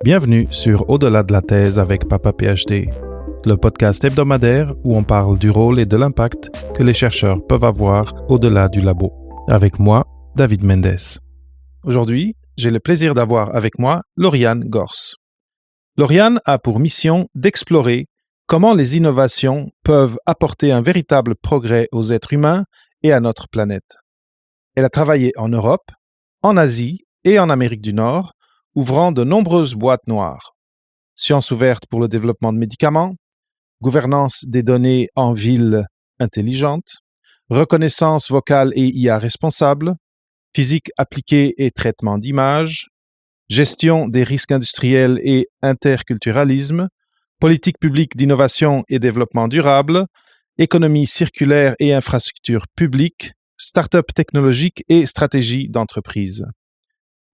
Bienvenue sur Au-delà de la thèse avec Papa PhD, le podcast hebdomadaire où on parle du rôle et de l'impact que les chercheurs peuvent avoir au-delà du labo. Avec moi, David Mendes. Aujourd'hui, j'ai le plaisir d'avoir avec moi Lauriane Gors. Lauriane a pour mission d'explorer comment les innovations peuvent apporter un véritable progrès aux êtres humains et à notre planète. Elle a travaillé en Europe, en Asie et en Amérique du Nord, ouvrant de nombreuses boîtes noires. Sciences ouvertes pour le développement de médicaments, gouvernance des données en ville intelligente, reconnaissance vocale et IA responsable, physique appliquée et traitement d'images, gestion des risques industriels et interculturalisme, politique publique d'innovation et développement durable, économie circulaire et infrastructures publiques, start-up technologique et stratégie d'entreprise.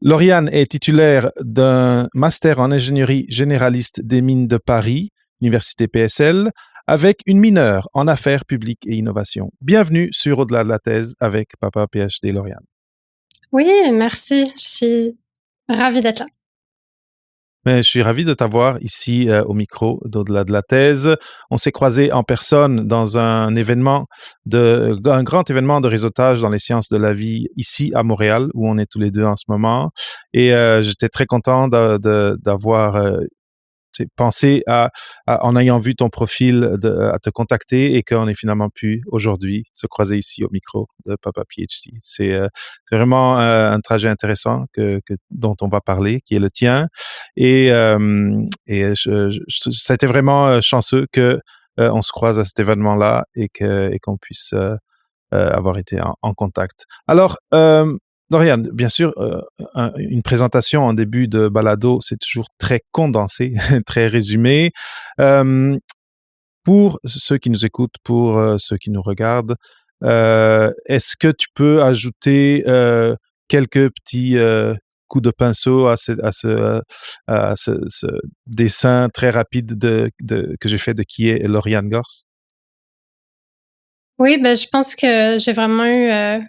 Lauriane est titulaire d'un master en ingénierie généraliste des mines de Paris, Université PSL, avec une mineure en affaires publiques et innovation. Bienvenue sur Au-delà de la thèse avec Papa PhD Lauriane. Oui, merci. Je suis ravie d'être là. Mais je suis ravi de t'avoir ici au micro d'Au-delà de la thèse. On s'est croisés en personne dans un grand événement de réseautage dans les sciences de la vie ici à Montréal, où on est tous les deux en ce moment. Et j'étais très content d'avoir pensé en ayant vu ton profil, à te contacter et qu'on ait finalement pu aujourd'hui se croiser ici au micro de Papa PhD. C'est vraiment un trajet intéressant dont on va parler, qui est le tien. Et ça a été vraiment chanceux que on se croise à cet événement-là et qu'on puisse avoir été en contact. Alors, Lauriane, bien sûr, une présentation en début de balado, c'est toujours très condensé, très résumé. Pour ceux qui nous écoutent, pour ceux qui nous regardent, est-ce que tu peux ajouter quelques petits coups de pinceau à ce dessin très rapide que j'ai fait de qui est Lauriane Gors? Oui, je pense que j'ai vraiment eu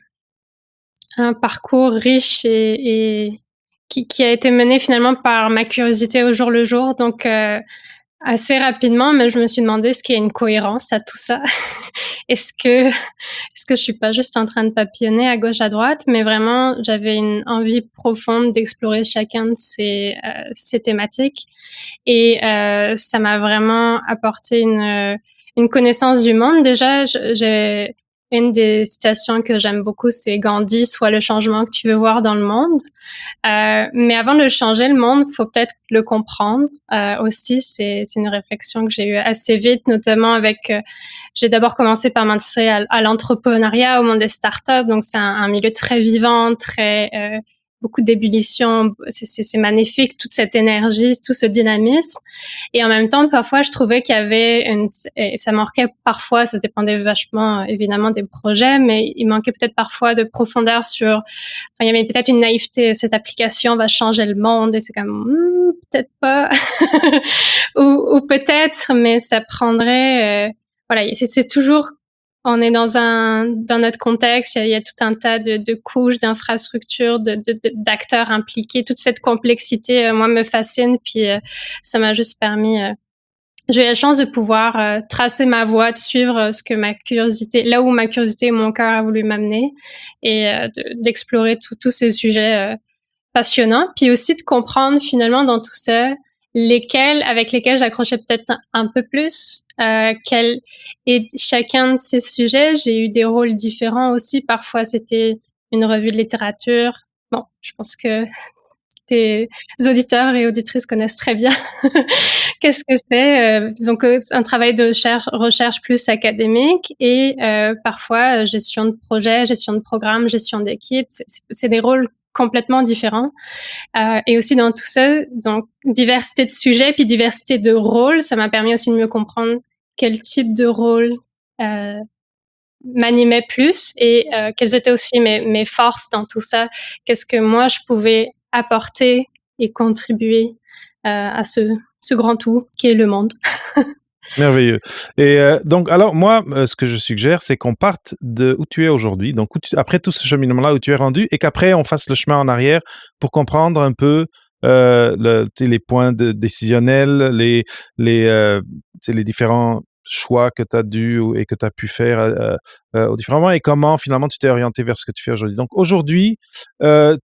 un parcours riche et qui a été mené finalement par ma curiosité au jour le jour. Donc, assez rapidement, mais je me suis demandé est-ce qu'il y a une cohérence à tout ça? Est-ce que je suis pas juste en train de papillonner à gauche, à droite? Mais vraiment, j'avais une envie profonde d'explorer chacun de ces thématiques et ça m'a vraiment apporté une connaissance du monde. Déjà, j'ai une des citations que j'aime beaucoup, c'est Gandhi: «Sois le changement que tu veux voir dans le monde». Mais avant de changer le monde, faut peut-être le comprendre. Aussi, c'est une réflexion que j'ai eue assez vite, notamment avec, j'ai d'abord commencé par m'intéresser à l'entrepreneuriat, au monde des startups. Donc c'est un milieu très vivant, très beaucoup d'ébullition. C'est magnifique, toute cette énergie, tout ce dynamisme. Et en même temps, parfois, je trouvais qu'il y avait ça manquait parfois, ça dépendait vachement, évidemment, des projets, mais il manquait peut-être parfois de profondeur il y avait peut-être une naïveté, cette application va changer le monde, et c'est comme, peut-être pas. ou peut-être, mais ça prendrait, voilà, c'est toujours, on est dans notre contexte, il y a tout un tas de couches, d'infrastructures, d'acteurs impliqués. Toute cette complexité, moi, me fascine, puis ça m'a juste permis, j'ai eu la chance de pouvoir tracer ma voie, de suivre là où ma curiosité et mon cœur a voulu m'amener, et d'explorer tous ces sujets passionnants, puis aussi de comprendre finalement dans tout ça avec lesquels j'accrochais peut-être un peu plus. Et chacun de ces sujets, j'ai eu des rôles différents aussi. Parfois, c'était une revue de littérature. Bon, je pense que tes auditeurs et auditrices connaissent très bien qu'est-ce que c'est. Donc, un travail de recherche plus académique, et parfois gestion de projet, gestion de programme, gestion d'équipe. C'est des rôles complètement différents. Et aussi dans tout ça, donc diversité de sujets puis diversité de rôles, ça m'a permis aussi de mieux comprendre quel type de rôle m'animait plus, et quelles étaient aussi mes forces dans tout ça. Qu'est-ce que moi je pouvais apporter et contribuer à ce grand tout qui est le monde. Merveilleux. Et donc, alors moi, ce que je suggère, c'est qu'on parte de où tu es aujourd'hui, donc après tout ce cheminement-là où tu es rendu, et qu'après on fasse le chemin en arrière pour comprendre un peu les points décisionnels, les différents choix que tu as dû et que tu as pu faire aux différents moments et comment finalement tu t'es orienté vers ce que tu fais aujourd'hui. Donc aujourd'hui,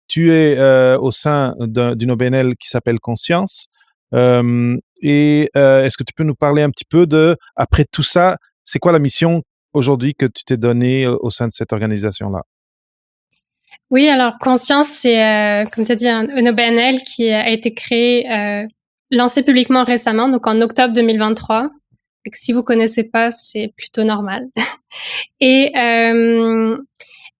tu es au sein d'une OBNL qui s'appelle Conscience. Est-ce que tu peux nous parler un petit peu après tout ça, c'est quoi la mission aujourd'hui que tu t'es donnée au sein de cette organisation-là? Oui, alors Conscience, c'est, comme tu as dit, une OBNL qui a été créée, lancée publiquement récemment, donc en octobre 2023. Donc, si vous connaissez pas, c'est plutôt normal. Et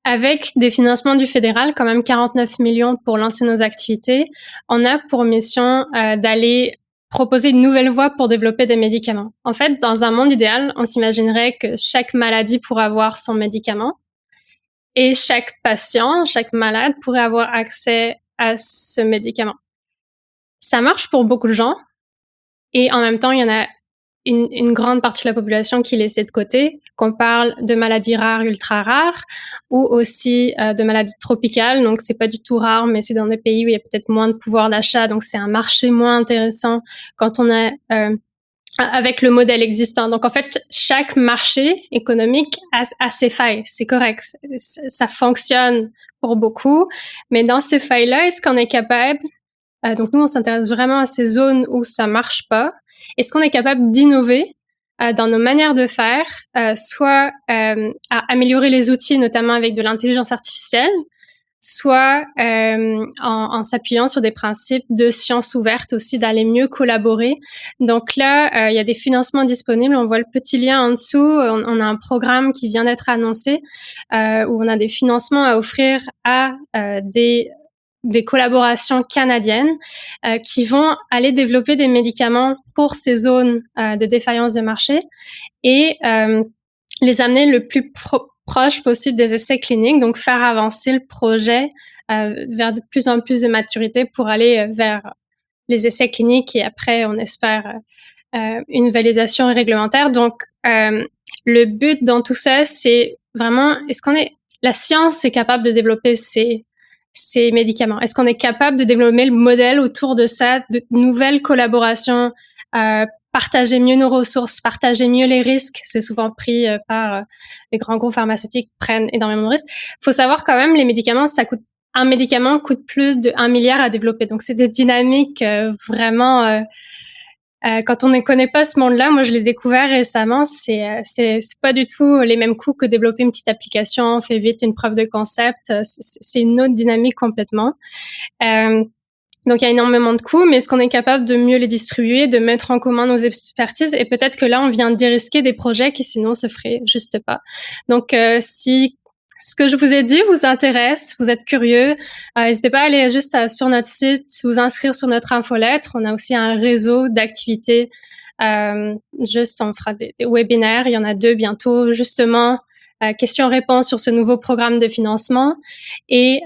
avec des financements du fédéral, quand même 49 millions pour lancer nos activités, on a pour mission d'aller proposer une nouvelle voie pour développer des médicaments. En fait, dans un monde idéal, on s'imaginerait que chaque maladie pourrait avoir son médicament et chaque patient, chaque malade pourrait avoir accès à ce médicament. Ça marche pour beaucoup de gens et en même temps, il y en a une grande partie de la population qui laissait de côté, qu'on parle de maladies rares, ultra rares, ou aussi de maladies tropicales. Donc, c'est pas du tout rare, mais c'est dans des pays où il y a peut-être moins de pouvoir d'achat. Donc, c'est un marché moins intéressant quand on est avec le modèle existant. Donc, en fait, chaque marché économique a ses failles. C'est correct. Ça fonctionne pour beaucoup. Mais dans ces failles-là, est-ce qu'on est capable donc nous, on s'intéresse vraiment à ces zones où ça marche pas. Est-ce qu'on est capable d'innover dans nos manières de faire, soit à améliorer les outils, notamment avec de l'intelligence artificielle, soit en s'appuyant sur des principes de science ouverte aussi, d'aller mieux collaborer. Donc là, il y a des financements disponibles. On voit le petit lien en dessous. On a un programme qui vient d'être annoncé où on a des financements à offrir à des collaborations canadiennes qui vont aller développer des médicaments pour ces zones de défaillance de marché et les amener le plus proche possible des essais cliniques, donc faire avancer le projet vers de plus en plus de maturité pour aller vers les essais cliniques et après, on espère, une validation réglementaire. Donc, le but dans tout ça, c'est vraiment, la science est capable de développer ces médicaments? Est-ce qu'on est capable de développer le modèle autour de ça, de nouvelles collaborations, partager mieux nos ressources, partager mieux les risques? C'est souvent pris par les grands groupes pharmaceutiques prennent énormément de risques. Il faut savoir quand même, les médicaments, un médicament coûte plus de 1 milliard à développer. Donc, c'est des dynamiques vraiment... quand on ne connaît pas ce monde-là, moi je l'ai découvert récemment, c'est pas du tout les mêmes coûts que développer une petite application, on fait vite une preuve de concept, c'est une autre dynamique complètement. Donc il y a énormément de coûts, mais est-ce qu'on est capable de mieux les distribuer, de mettre en commun nos expertises? Et peut-être que là, on vient de dérisquer des projets qui sinon se feraient juste pas. Donc si ce que je vous ai dit vous intéresse, vous êtes curieux, n'hésitez pas à aller juste sur notre site, vous inscrire sur notre infolettre. On a aussi un réseau d'activités. On fera des webinaires. Il y en a 2 bientôt, justement, questions-réponses sur ce nouveau programme de financement. Et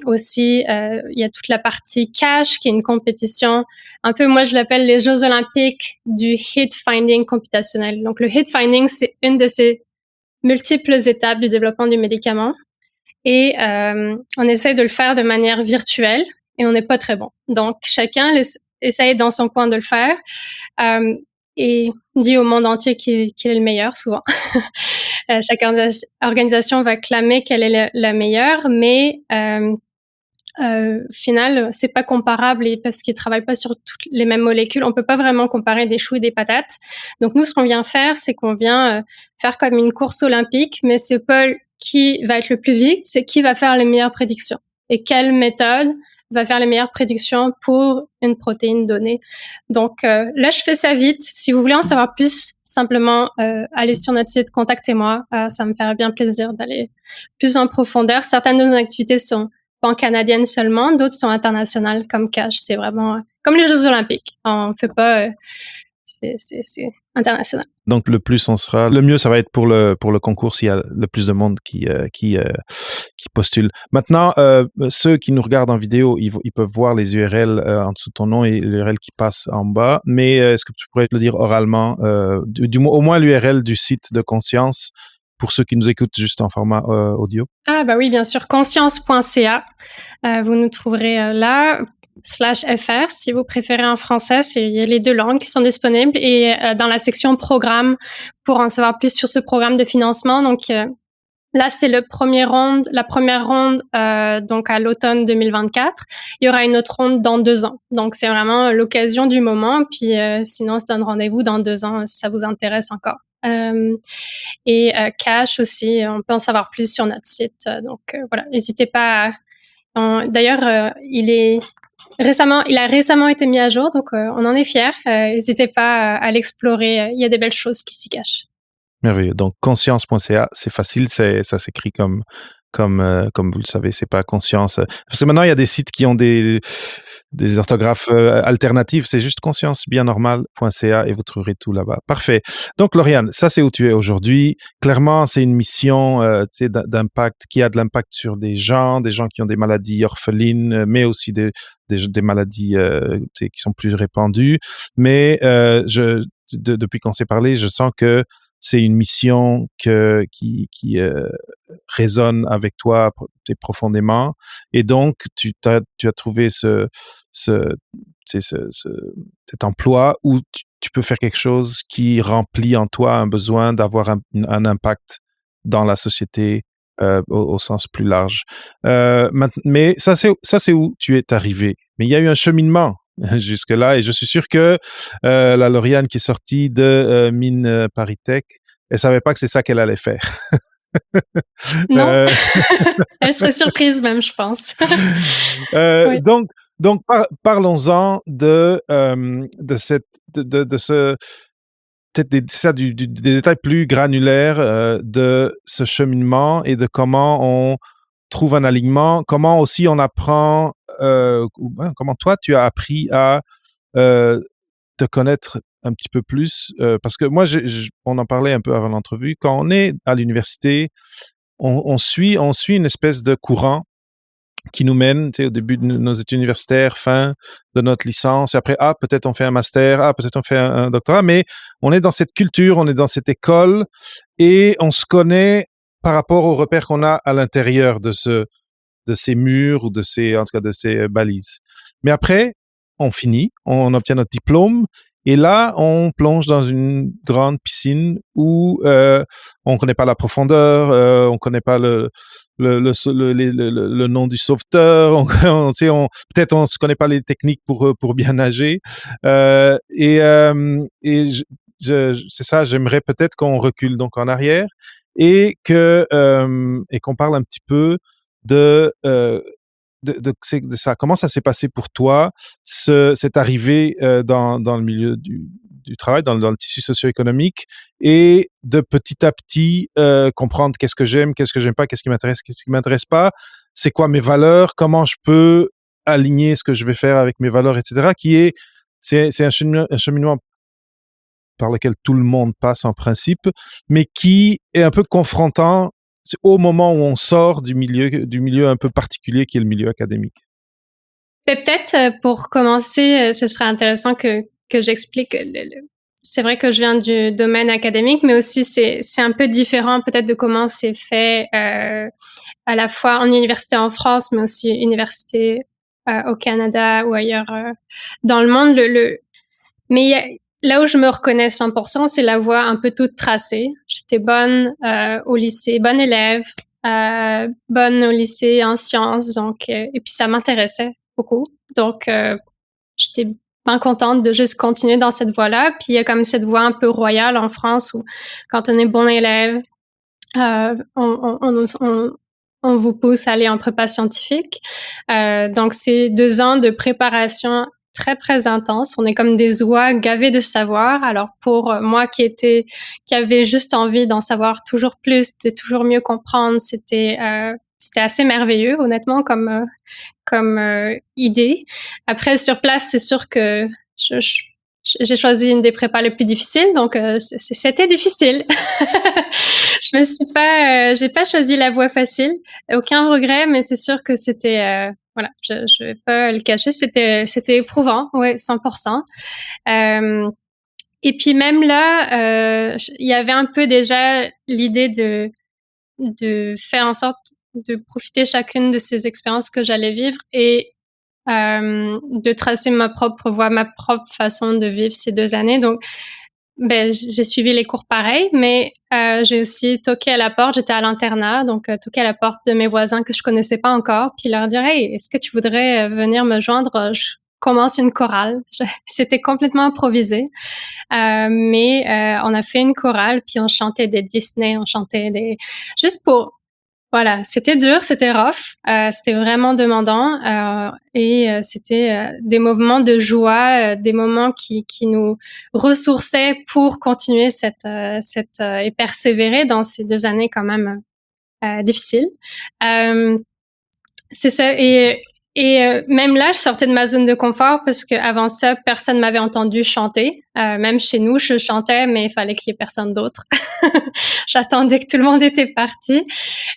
aussi, il y a toute la partie cash, qui est une compétition. Un peu, moi, je l'appelle les Jeux olympiques du hit finding computationnel. Donc, le hit finding, c'est une de ces multiples étapes du développement du médicament et on essaie de le faire de manière virtuelle et on n'est pas très bon. Donc, chacun essaye dans son coin de le faire et dit au monde entier qu'il est le meilleur, souvent. Chaque organisation va clamer qu'elle est la meilleure, mais final, c'est pas comparable et parce qu'ils travaillent pas sur toutes les mêmes molécules, on peut pas vraiment comparer des choux et des patates. Donc nous, ce qu'on vient faire, c'est qu'on vient faire comme une course olympique, mais c'est pas qui va être le plus vite, c'est qui va faire les meilleures prédictions et quelle méthode va faire les meilleures prédictions pour une protéine donnée. Donc là, je fais ça vite. Si vous voulez en savoir plus, simplement allez sur notre site, contactez-moi. Ça me ferait bien plaisir d'aller plus en profondeur. Certaines de nos activités sont pan-canadiennes seulement, d'autres sont internationales comme Cash. C'est vraiment comme les Jeux olympiques. On fait pas... c'est international. Donc, le mieux, ça va être pour le concours s'il y a le plus de monde qui postule. Maintenant, ceux qui nous regardent en vidéo, ils peuvent voir les URL en dessous de ton nom et l'URL qui passe en bas. Mais est-ce que tu pourrais le dire oralement, au moins l'URL du site de Conscience pour ceux qui nous écoutent juste en format audio? Ah bah oui, bien sûr, conscience.ca. Vous nous trouverez là. /fr si vous préférez en français. Il y a les deux langues qui sont disponibles et dans la section programme pour en savoir plus sur ce programme de financement. Donc là, c'est la première ronde, donc à l'automne 2024. Il y aura une autre ronde dans 2 ans. Donc c'est vraiment l'occasion du moment. Puis sinon, on se donne rendez-vous dans 2 ans si ça vous intéresse encore. Et cash aussi, on peut en savoir plus sur notre site. Donc voilà, n'hésitez pas. D'ailleurs, il a récemment été mis à jour, donc on en est fiers. N'hésitez pas à l'explorer. Il y a des belles choses qui s'y cachent. Merveilleux. Donc, conscience.ca, c'est facile, ça s'écrit comme vous le savez, c'est pas conscience. Parce que maintenant, il y a des sites qui ont des orthographes alternatives, c'est juste conscience bien normal.ca et vous trouverez tout là-bas. Parfait. Donc, Lauriane, ça, c'est où tu es aujourd'hui. Clairement, c'est une mission d'impact, qui a de l'impact sur des gens qui ont des maladies orphelines, mais aussi des maladies qui sont plus répandues. Mais depuis qu'on s'est parlé, je sens que c'est une mission qui résonne avec toi profondément, et donc tu as trouvé cet emploi où tu peux faire quelque chose qui remplit en toi un besoin d'avoir un impact dans la société au sens plus large. Mais ça c'est où tu es arrivé. Mais il y a eu un cheminement jusque-là, et je suis sûr que la Lauriane qui est sortie de Mines ParisTech, elle savait pas que c'est ça qu'elle allait faire. Non, elle serait surprise même, je pense. Oui. Donc parlons-en de cette de ce peut-être des détails plus granulaires de ce cheminement et de comment on trouve un alignement, comment aussi on apprend, comment toi tu as appris à te connaître un petit peu plus, parce que moi, on en parlait un peu avant l'entrevue, quand on est à l'université, on suit une espèce de courant qui nous mène, tu sais, au début de nos études universitaires, fin de notre licence, et après, peut-être on fait un master, peut-être on fait un doctorat, mais on est dans cette culture, on est dans cette école, et on se connaît par rapport aux repères qu'on a à l'intérieur de ces murs, ou en tout cas de ces balises. Mais après, on finit, on obtient notre diplôme, et là, on plonge dans une grande piscine où on ne connaît pas la profondeur, on ne connaît pas le nom du sauveteur, peut-être on ne se connaît pas les techniques pour bien nager. C'est ça, j'aimerais peut-être qu'on recule donc en arrière et qu'on parle un petit peu de ça. Comment ça s'est passé pour toi, cette arrivée dans le milieu du travail, dans le tissu socio-économique, et de petit à petit comprendre qu'est-ce que j'aime pas, qu'est-ce qui m'intéresse pas, c'est quoi mes valeurs, comment je peux aligner ce que je vais faire avec mes valeurs, etc. C'est un cheminement par lequel tout le monde passe en principe, mais qui est un peu confrontant au moment où on sort du milieu un peu particulier qui est le milieu académique. Peut-être pour commencer, ce serait intéressant que j'explique. C'est vrai que je viens du domaine académique, mais aussi c'est un peu différent peut-être de comment c'est fait à la fois en université en France, mais aussi université au Canada ou ailleurs dans le monde. Mais là où je me reconnais 100%, c'est la voie un peu toute tracée. J'étais bonne au lycée, bonne élève, bonne au lycée en sciences, donc et puis ça m'intéressait beaucoup. Donc j'étais bien contente de juste continuer dans cette voie-là. Puis il y a comme cette voie un peu royale en France où quand on est bon élève, on vous pousse à aller en prépa scientifique. Donc c'est 2 ans de préparation très très intense. On est comme des oies gavées de savoir. Alors pour moi qui avait juste envie d'en savoir toujours plus, de toujours mieux comprendre, c'était assez merveilleux honnêtement comme idée. Après sur place, c'est sûr que j'ai choisi une des prépas les plus difficiles, donc c'était difficile. J'ai pas choisi la voie facile. Aucun regret, mais c'est sûr que c'était, voilà, je vais pas le cacher, c'était éprouvant, ouais, 100%. Et puis même là, il y avait un peu déjà l'idée de faire en sorte de profiter chacune de ces expériences que j'allais vivre et de tracer ma propre voie, ma propre façon de vivre ces 2 années. Donc, j'ai suivi les cours pareils, mais j'ai aussi toqué à la porte. J'étais à l'internat, donc toqué à la porte de mes voisins que je connaissais pas encore, puis leur dire: «Hey, est-ce que tu voudrais venir me joindre? Je commence une chorale». C'était complètement improvisé, mais on a fait une chorale, puis on chantait des Disney, on chantait des juste pour voilà, c'était dur, c'était rough, c'était vraiment demandant, et c'était, des moments de joie, des moments qui nous ressourçaient pour continuer et persévérer dans ces 2 années quand même, difficiles. Hem c'est ça et même là, je sortais de ma zone de confort parce qu'avant ça, personne m'avait entendu chanter. Même chez nous, je chantais, mais il fallait qu'il y ait personne d'autre. J'attendais que tout le monde était parti.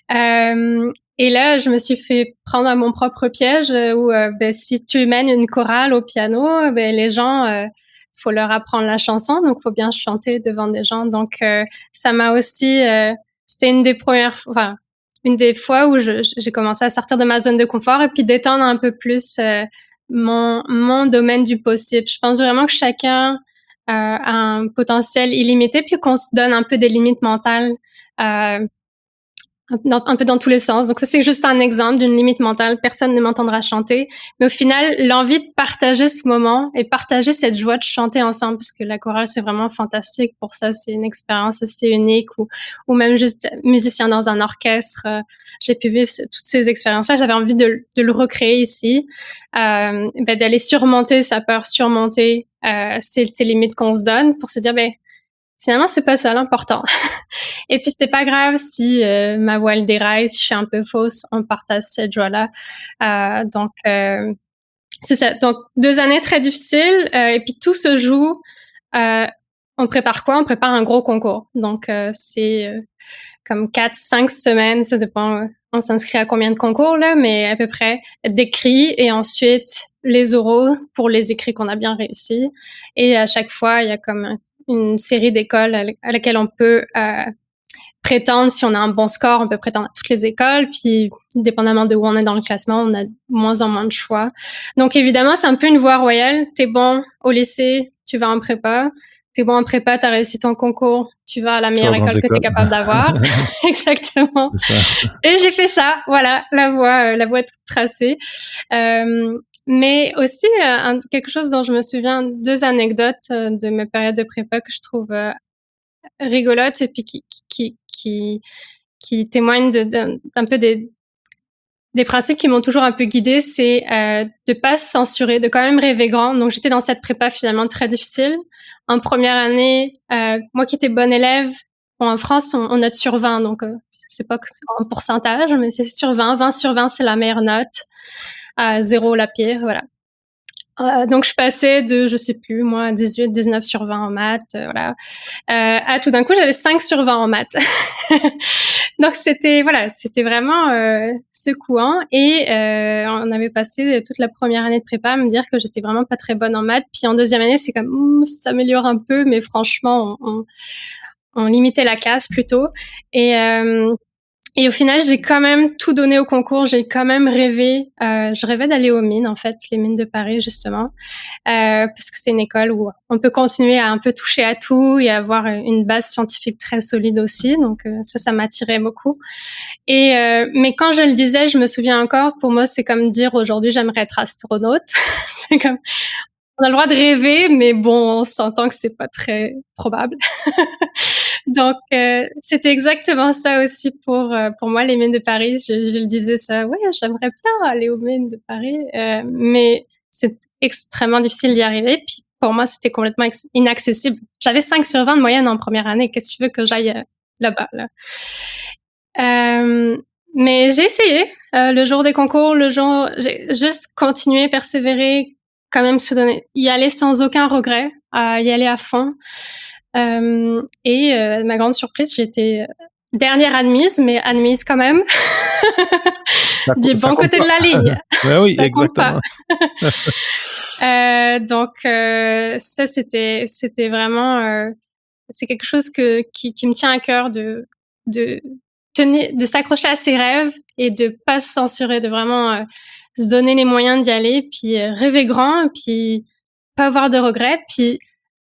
Et là, je me suis fait prendre à mon propre piège où si tu mènes une chorale au piano, les gens, faut leur apprendre la chanson, donc faut bien chanter devant des gens. Donc ça m'a aussi, c'était une des fois où j'ai commencé à sortir de ma zone de confort et puis d'étendre un peu plus mon domaine du possible. Je pense vraiment que chacun a un potentiel illimité, puis qu'on se donne un peu des limites mentales. Euh, un peu dans tous les sens. Donc ça, c'est juste un exemple d'une limite mentale. Personne ne m'entendra chanter. Mais au final, l'envie de partager ce moment et partager cette joie de chanter ensemble, parce que la chorale, c'est vraiment fantastique pour ça. C'est une expérience assez unique ou même juste musicien dans un orchestre. J'ai pu vivre toutes ces expériences-là. J'avais envie de le recréer ici, d'aller surmonter sa peur, surmonter ces limites qu'on se donne pour se dire, finalement, c'est pas ça l'important. Et puis c'est pas grave si ma voile déraille, si je suis un peu fausse, on partage cette joie-là. Donc c'est ça. Donc 2 années très difficiles et puis tout se joue. Euh, on prépare quoi? On prépare un gros concours. Donc c'est comme 4-5 semaines, ça dépend. On s'inscrit à combien de concours là, mais à peu près d'écrits et ensuite les oraux pour les écrits qu'on a bien réussi. Et à chaque fois, il y a comme une série d'écoles à laquelle on peut prétendre. Si on a un bon score, on peut prétendre à toutes les écoles. Puis, dépendamment de où on est dans le classement, on a moins en moins de choix. Donc, évidemment, c'est un peu une voie royale. T'es bon au lycée, tu vas en prépa. T'es bon en prépa, t'as réussi ton concours, tu vas à la meilleure école que t'es capable d'avoir. Exactement. Et j'ai fait ça. Voilà, la voie toute tracée. Mais aussi, quelque chose dont je me souviens, 2 anecdotes de ma période de prépa que je trouve rigolote et puis qui témoigne d'un peu des principes qui m'ont toujours un peu guidée, c'est de pas se censurer, de quand même rêver grand. Donc j'étais dans cette prépa finalement très difficile. En première année, moi qui étais bonne élève, en France on note sur 20, donc c'est pas en pourcentage, mais c'est sur 20. 20 sur 20, c'est la meilleure note. 0 la pire, voilà. Donc je passais de, je sais plus, moi, 18, 19 sur 20 en maths, voilà. À tout d'un coup, j'avais 5 sur 20 en maths. Donc c'était vraiment secouant et on avait passé toute la première année de prépa à me dire que j'étais vraiment pas très bonne en maths. Puis en deuxième année, c'est comme ça s'améliore un peu, mais franchement, on limitait la casse plutôt. Et au final, j'ai quand même tout donné au concours. J'ai quand même rêvé. Je rêvais d'aller aux mines, en fait, les mines de Paris, justement, parce que c'est une école où on peut continuer à un peu toucher à tout et avoir une base scientifique très solide aussi. Donc ça m'attirait beaucoup. Mais quand je le disais, je me souviens encore. Pour moi, c'est comme dire aujourd'hui, j'aimerais être astronaute. C'est comme on a le droit de rêver, mais bon, on s'entend que c'est pas très probable. Donc, c'était exactement ça aussi pour moi, les mines de Paris. Je le disais ça, ouais, j'aimerais bien aller aux mines de Paris, mais c'est extrêmement difficile d'y arriver. Puis pour moi, c'était complètement inaccessible. J'avais 5 sur 20 de moyenne en première année. Qu'est-ce que tu veux que j'aille là-bas, là? Mais j'ai essayé. Le jour des concours, j'ai juste continué, persévéré, quand même se donner, y aller sans aucun regret, à y aller à fond. Ma grande surprise, j'ai été dernière admise, mais admise quand même du bon côté de la ligne. Ouais, oui, ça exactement. Donc ça, c'était vraiment c'est quelque chose qui me tient à cœur de s'accrocher à ses rêves et de pas se censurer, de vraiment se donner les moyens d'y aller, puis rêver grand, puis pas avoir de regrets. Puis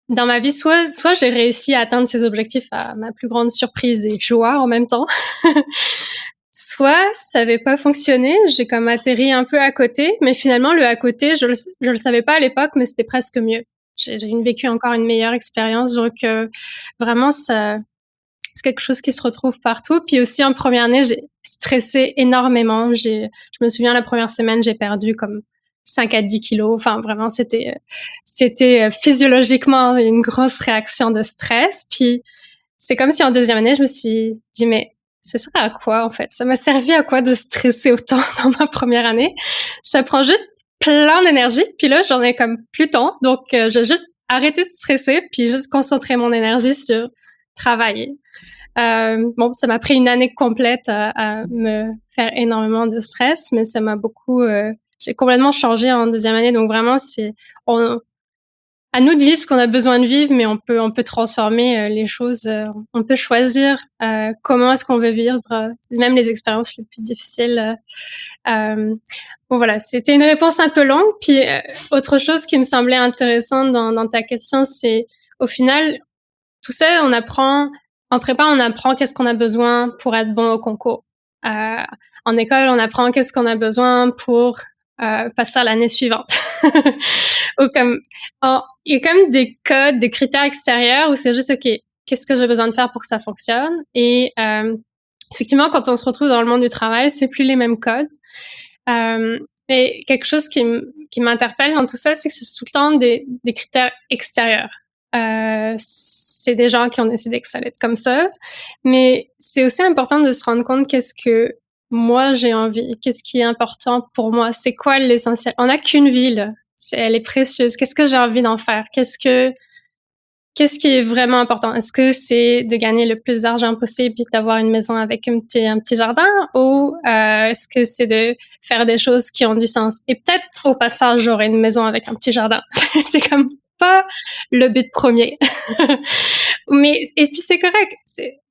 dans ma vie, soit j'ai réussi à atteindre ces objectifs à ma plus grande surprise et joie en même temps, soit ça avait pas fonctionné, j'ai comme atterri un peu à côté, mais finalement le à côté, je le savais pas à l'époque, mais c'était presque mieux. J'ai vécu encore une meilleure expérience, donc vraiment ça c'est quelque chose qui se retrouve partout. Puis aussi en première année, j'ai stressé énormément. Je me souviens la première semaine, j'ai perdu comme 5 à 10 kilos. Enfin, vraiment, c'était physiologiquement une grosse réaction de stress. Puis c'est comme si en deuxième année, je me suis dit, mais ça sert à quoi en fait? Ça m'a servi à quoi de stresser autant dans ma première année? Ça prend juste plein d'énergie. Puis là, j'en ai comme plus tant. Donc, j'ai juste arrêté de stresser, puis juste concentrer mon énergie sur travailler. Bon, ça m'a pris une année complète à me faire énormément de stress, mais ça m'a beaucoup. J'ai complètement changé en deuxième année, donc vraiment, à nous de vivre ce qu'on a besoin de vivre, mais on peut transformer les choses. On peut choisir comment est-ce qu'on veut vivre, même les expériences les plus difficiles. Bon voilà, c'était une réponse un peu longue. Puis autre chose qui me semblait intéressante dans ta question, c'est au final, tout ça, en prépa, on apprend qu'est-ce qu'on a besoin pour être bon au concours. Euh, En école, on apprend qu'est-ce qu'on a besoin pour passer à l'année suivante. Ou comme, il y a comme des codes, des critères extérieurs où c'est juste, OK, qu'est-ce que j'ai besoin de faire pour que ça fonctionne? Et effectivement, quand on se retrouve dans le monde du travail, c'est plus les mêmes codes. Mais quelque chose qui m'interpelle dans tout ça, c'est que c'est tout le temps des critères extérieurs. C'est des gens qui ont décidé que ça allait être comme ça, mais c'est aussi important de se rendre compte qu'est-ce que moi j'ai envie, qu'est-ce qui est important pour moi, c'est quoi l'essentiel. On n'a qu'une vie là, elle est précieuse. Qu'est-ce que j'ai envie d'en faire? Qu'est-ce qui est vraiment important? Est-ce que c'est de gagner le plus d'argent possible puis d'avoir une maison avec un petit jardin, ou est-ce que c'est de faire des choses qui ont du sens? Et peut-être au passage, j'aurai une maison avec un petit jardin. C'est comme pas le but premier. Mais et puis c'est correct.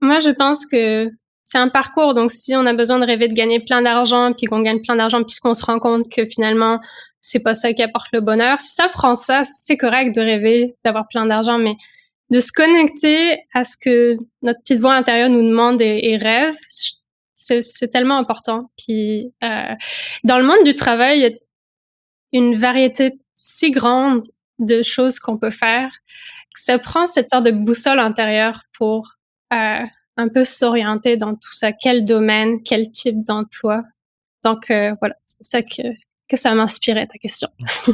Moi, je pense que c'est un parcours. Donc, si on a besoin de rêver de gagner plein d'argent, puis qu'on gagne plein d'argent, puis qu'on se rend compte que finalement, c'est pas ça qui apporte le bonheur. Si ça prend ça, c'est correct de rêver d'avoir plein d'argent, mais de se connecter à ce que notre petite voix intérieure nous demande et rêve, c'est tellement important. Puis, dans le monde du travail, il y a une variété si grande de choses qu'on peut faire que ça prend cette sorte de boussole intérieure pour un peu s'orienter dans tout ça. Quel domaine, quel type d'emploi. Donc, voilà, c'est ça que ça m'inspirait, ta question.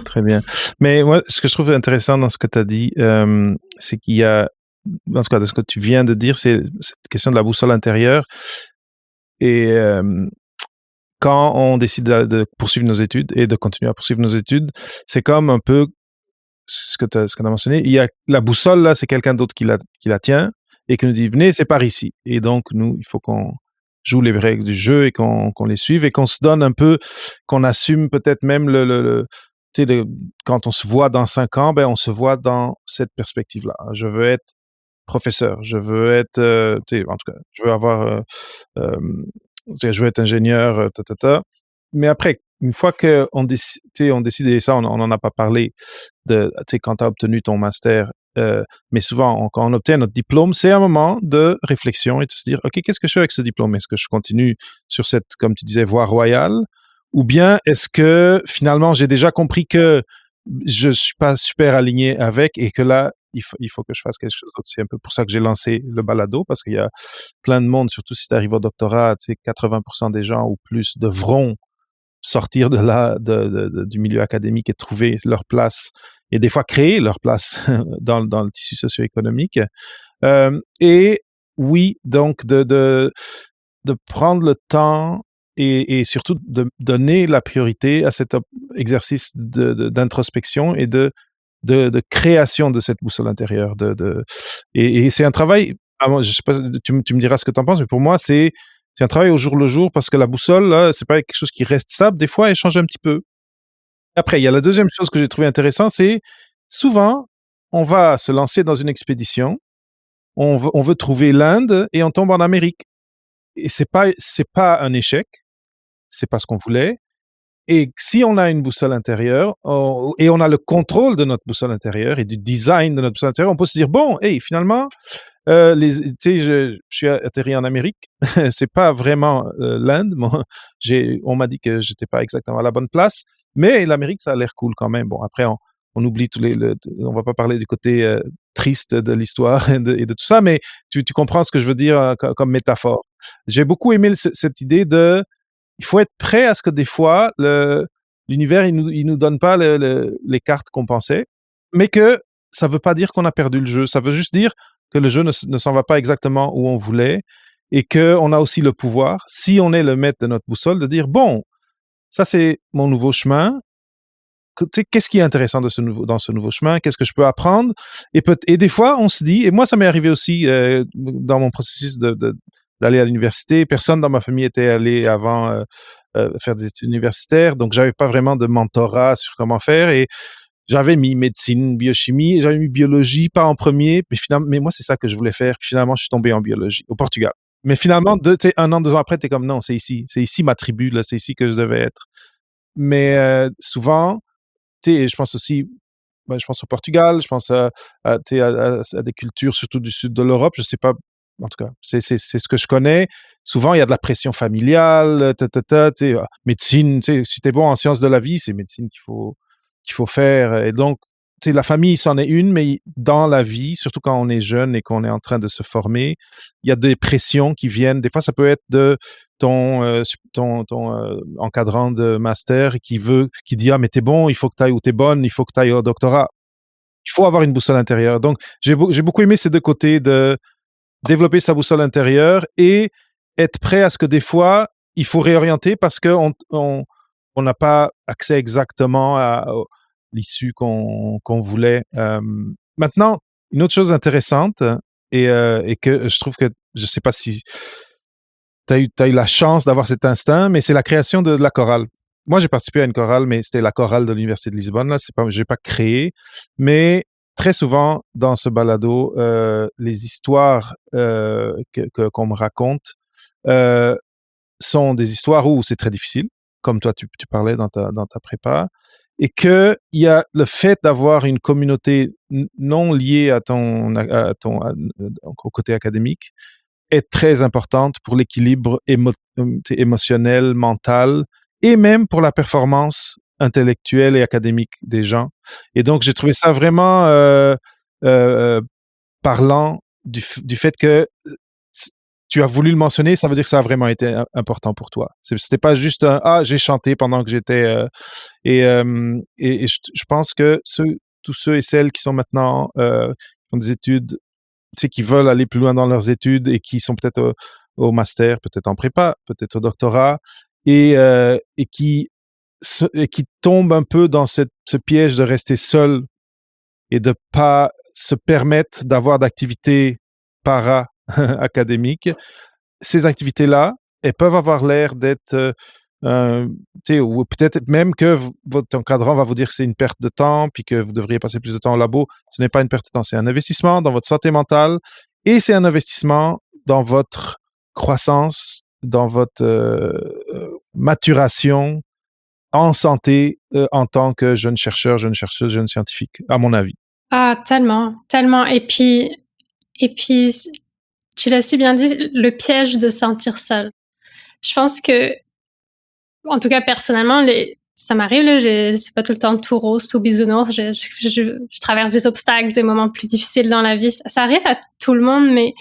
Très bien. Mais moi, ce que je trouve intéressant dans ce que tu as dit, c'est qu'il y a, en tout cas, de ce que tu viens de dire, c'est cette question de la boussole intérieure. Et quand on décide de poursuivre nos études et de continuer à poursuivre nos études, c'est comme un peu ce que tu as mentionné. Il y a la boussole, là, c'est quelqu'un d'autre qui la tient et qui nous dit, venez, c'est par ici. Et donc, nous, il faut qu'on joue les règles du jeu et qu'on les suive et qu'on se donne un peu, qu'on assume peut-être même tu sais, quand on se voit dans 5 ans, ben, on se voit dans cette perspective-là. Je veux être professeur, je veux être, tu sais, en tout cas, je veux avoir, je veux être ingénieur, Mais après, une fois qu'on décide, et ça, on n'en a pas parlé, quand tu as obtenu ton master, mais souvent, quand on obtient notre diplôme, c'est un moment de réflexion et de se dire, OK, qu'est-ce que je fais avec ce diplôme? Est-ce que je continue sur cette, comme tu disais, voie royale? Ou bien est-ce que finalement, j'ai déjà compris que je suis pas super aligné avec et que là, il faut que je fasse quelque chose d'autre. C'est un peu pour ça que j'ai lancé le balado, parce qu'il y a plein de monde, surtout si tu arrives au doctorat, 80% des gens ou plus devront sortir de là, du milieu académique et trouver leur place et des fois créer leur place dans le tissu socio-économique. Et oui, donc de prendre le temps et surtout de donner la priorité à cet exercice d'introspection et de création de cette boussole intérieure. Et c'est un travail, je sais pas, tu me diras ce que tu en penses, mais pour moi, c'est un travail au jour le jour, parce que la boussole, là, c'est pas quelque chose qui reste stable. Des fois, elle change un petit peu. Après, il y a la deuxième chose que j'ai trouvé intéressant, c'est souvent, on va se lancer dans une expédition, on veut trouver l'Inde et on tombe en Amérique. Et c'est pas un échec, c'est pas ce qu'on voulait. Et si on a une boussole intérieure et on a le contrôle de notre boussole intérieure et du design de notre boussole intérieure, on peut se dire, bon, hey, finalement, tu sais, je suis atterri en Amérique. C'est pas vraiment l'Inde. On m'a dit que j'étais pas exactement à la bonne place, mais l'Amérique, ça a l'air cool quand même. Bon, après, on oublie on va pas parler du côté triste de l'histoire et de tout ça, mais tu comprends ce que je veux dire comme métaphore. J'ai beaucoup aimé cette idée de, il faut être prêt à ce que des fois, l'univers, il nous donne pas les cartes qu'on pensait, mais que ça veut pas dire qu'on a perdu le jeu. Ça veut juste dire que le jeu ne s'en va pas exactement où on voulait et qu'on a aussi le pouvoir, si on est le maître de notre boussole, de dire, bon, ça c'est mon nouveau chemin. Qu'est-ce qui est intéressant dans ce nouveau chemin? Qu'est-ce que je peux apprendre? Et des fois, on se dit, et moi ça m'est arrivé aussi dans mon processus d'aller à l'université. Personne dans ma famille était allé avant faire des études universitaires, donc j'avais pas vraiment de mentorat sur comment faire. Et j'avais mis médecine, biochimie, j'avais mis biologie, pas en premier, mais moi, c'est ça que je voulais faire. Puis finalement, je suis tombé en biologie, au Portugal. Mais finalement, un an, 2 ans après, t'es comme, non, c'est ici ma tribu, là, c'est ici que je devais être. Mais souvent, je pense aussi, je pense au Portugal, je pense à des cultures, surtout du sud de l'Europe, je sais pas, en tout cas, c'est ce que je connais. Souvent, il y a de la pression familiale, médecine, si t'es bon en sciences de la vie, c'est médecine qu'il faut faire. Et donc, la famille, c'en est une, mais dans la vie, surtout quand on est jeune et qu'on est en train de se former, il y a des pressions qui viennent. Des fois, ça peut être de ton encadrant de master qui dit, ah, mais t'es bon, il faut que t'ailles, ou t'es bonne, il faut que t'ailles au doctorat. Il faut avoir une boussole intérieure. Donc, j'ai beaucoup aimé ces deux côtés de développer sa boussole intérieure et être prêt à ce que des fois, il faut réorienter parce qu'on n'a pas accès exactement à l'issue qu'on voulait. Maintenant, une autre chose intéressante et que je trouve que je ne sais pas si t'as eu la chance d'avoir cet instinct, mais c'est la création de la chorale. Moi, j'ai participé à une chorale, mais c'était la chorale de l'Université de Lisbonne. Là, j'ai pas créé, mais très souvent dans ce balado, les histoires qu'on me raconte euh, sont des histoires où c'est très difficile, comme toi tu parlais dans ta prépa, et que il y a le fait d'avoir une communauté non liée au côté académique est très importante pour l'équilibre émotionnel, mental, et même pour la performance intellectuelle et académique des gens. Et donc, j'ai trouvé ça vraiment euh, parlant du fait que tu as voulu le mentionner, ça veut dire que ça a vraiment été important pour toi. C'était pas juste ah, j'ai chanté pendant que j'étais et je pense que tous ceux et celles qui sont maintenant qui font des études, qui veulent aller plus loin dans leurs études et qui sont peut-être au master, peut-être en prépa, peut-être au doctorat, et qui tombent un peu dans ce piège de rester seul et de pas se permettre d'avoir d'activités para-académiques. Ces activités-là, elles peuvent avoir l'air d'être ou peut-être même que votre encadrant va vous dire que c'est une perte de temps, puis que vous devriez passer plus de temps au labo. Ce n'est pas une perte de temps, c'est un investissement dans votre santé mentale et c'est un investissement dans votre croissance, dans votre maturation en santé en tant que jeune chercheur, jeune chercheuse, jeune scientifique, à mon avis. Ah, tellement, tellement. Et puis, tu l'as si bien dit, le piège de se sentir seul. Je pense que, en tout cas, personnellement, ça m'arrive, là, c'est pas tout le temps tout rose, tout bisounours. Je traverse des obstacles, des moments plus difficiles dans la vie. Ça arrive à tout le monde, mais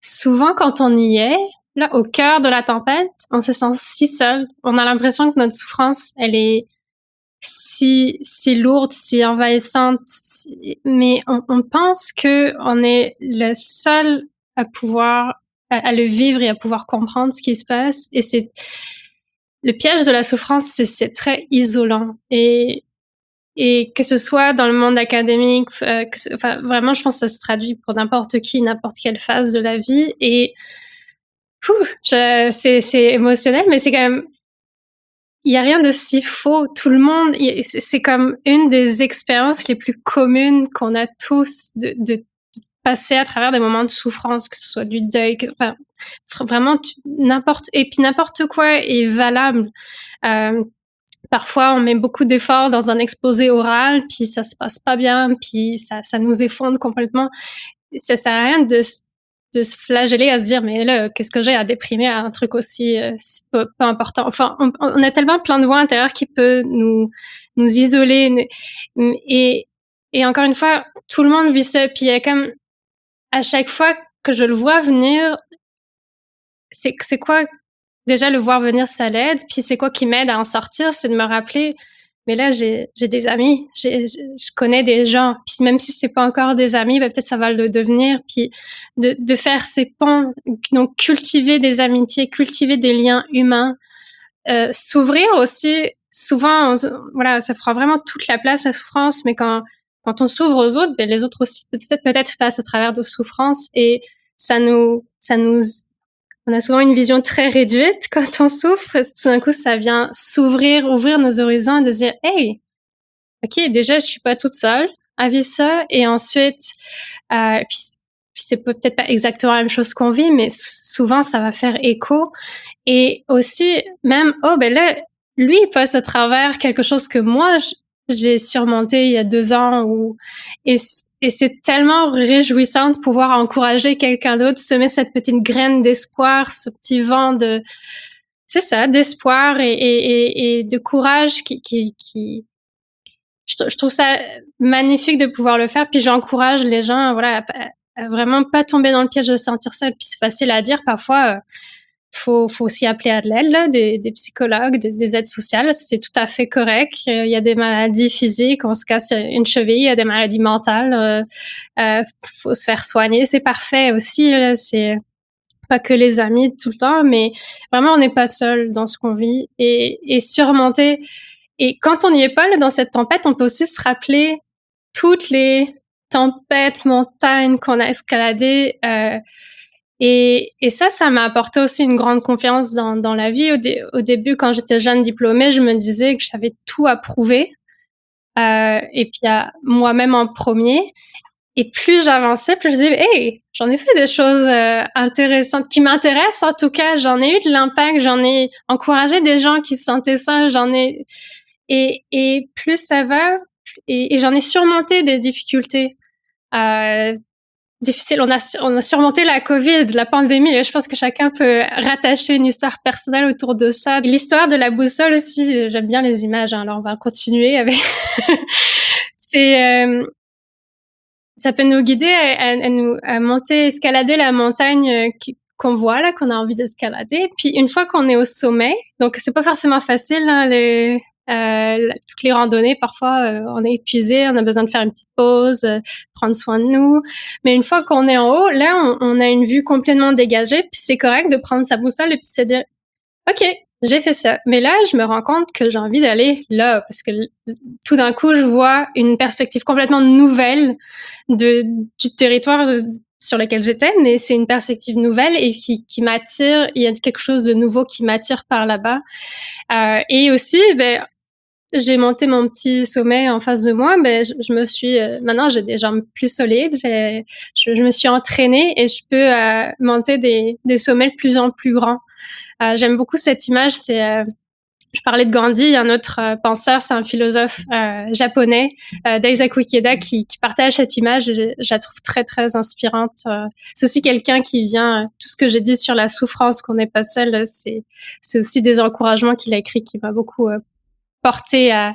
souvent, quand on y est, là, au cœur de la tempête, on se sent si seul. On a l'impression que notre souffrance, elle est si lourde, si envahissante, mais on pense que on est le seul à pouvoir à le vivre et à pouvoir comprendre ce qui se passe. Et c'est le piège de la souffrance, c'est très isolant. Et que ce soit dans le monde académique, enfin, vraiment, je pense que ça se traduit pour n'importe qui, n'importe quelle phase de la vie. Et c'est émotionnel, mais c'est quand même, il y a rien de si faux. Tout le monde, c'est comme une des expériences les plus communes qu'on a tous de passer à travers des moments de souffrance, que ce soit du deuil, enfin, vraiment et puis n'importe quoi est valable. parfois, on met beaucoup d'efforts dans un exposé oral, puis ça se passe pas bien, puis ça nous effondre complètement. Ça sert à rien de se flageller à se dire mais là qu'est-ce que j'ai à déprimer à un truc aussi peu important. Enfin, on a tellement plein de voix intérieures qui peut nous isoler et et encore une fois, tout le monde vit ça. Puis il y a comme à chaque fois que je le vois venir, c'est quoi déjà le voir venir, ça l'aide. Puis c'est quoi qui m'aide à en sortir, c'est de me rappeler mais là, j'ai des amis, je connais des gens. Puis même si c'est pas encore des amis, ben peut-être ça va le devenir. Puis de faire ces ponts, donc cultiver des amitiés, cultiver des liens humains, s'ouvrir aussi. Souvent, voilà, ça prend vraiment toute la place la souffrance, mais quand on s'ouvre aux autres, ben les autres aussi peut-être passent à travers de souffrances et ça nous on a souvent une vision très réduite quand on souffre. Tout d'un coup, ça vient s'ouvrir, ouvrir nos horizons et de dire, hey, ok, déjà, je suis pas toute seule à vivre ça. Et ensuite, puis c'est peut-être pas exactement la même chose qu'on vit, mais souvent, ça va faire écho. Et aussi, même, oh, ben là, lui, il passe à travers quelque chose que moi, j'ai surmonté il y a 2 ans et, et c'est tellement réjouissant de pouvoir encourager quelqu'un d'autre, semer cette petite graine d'espoir, ce petit vent c'est ça, d'espoir et de courage je trouve ça magnifique de pouvoir le faire. Puis j'encourage les gens, voilà, à vraiment pas tomber dans le piège de se sentir seul. Puis c'est facile à dire parfois. Faut aussi appeler à de l'aide, là, des psychologues, des aides sociales. C'est tout à fait correct. Il y a des maladies physiques, on se casse une cheville, il y a des maladies mentales. Faut se faire soigner, c'est parfait aussi. Là, c'est pas que les amis tout le temps, mais vraiment on n'est pas seul dans ce qu'on vit et surmonter. Et quand on n'y est pas là, dans cette tempête, on peut aussi se rappeler toutes les tempêtes, montagnes qu'on a escaladées. Et ça m'a apporté aussi une grande confiance dans la vie. Au début, quand j'étais jeune diplômée, je me disais que j'avais tout à prouver, et puis à moi-même en premier. Et plus j'avançais, plus je disais, hey, j'en ai fait des choses intéressantes, qui m'intéressent en tout cas. J'en ai eu de l'impact, j'en ai encouragé des gens qui se sentaient ça, et plus ça va, et j'en ai surmonté des difficultés. Difficile. On a surmonté la COVID, la pandémie. Et je pense que chacun peut rattacher une histoire personnelle autour de ça. L'histoire de la boussole aussi, j'aime bien les images. Hein, alors on va continuer avec. C'est ça peut nous guider à monter, escalader la montagne qu'on voit là, qu'on a envie d'escalader. Puis une fois qu'on est au sommet, donc c'est pas forcément facile. Hein, toutes les randonnées, parfois, on est épuisé, on a besoin de faire une petite pause, prendre soin de nous. Mais une fois qu'on est en haut, là, on a une vue complètement dégagée, puis c'est correct de prendre sa boussole et puis se dire, OK, j'ai fait ça. Mais là, je me rends compte que j'ai envie d'aller là, parce que tout d'un coup, je vois une perspective complètement nouvelle du territoire sur lequel j'étais, mais c'est une perspective nouvelle et qui m'attire. Il y a quelque chose de nouveau qui m'attire par là-bas. Et aussi, ben, j'ai monté mon petit sommet en face de moi, mais je me suis maintenant j'ai des jambes plus solides, je me suis entraînée et je peux monter des sommets de plus en plus grands. J'aime beaucoup cette image, je parlais de Gandhi, il y a un autre penseur, c'est un philosophe japonais, Daisaku Ikeda, qui partage cette image. Je la trouve très, très inspirante. C'est aussi quelqu'un qui vient, tout ce que j'ai dit sur la souffrance, qu'on n'est pas seul, c'est aussi des encouragements qu'il a écrits qui m'a beaucoup porté à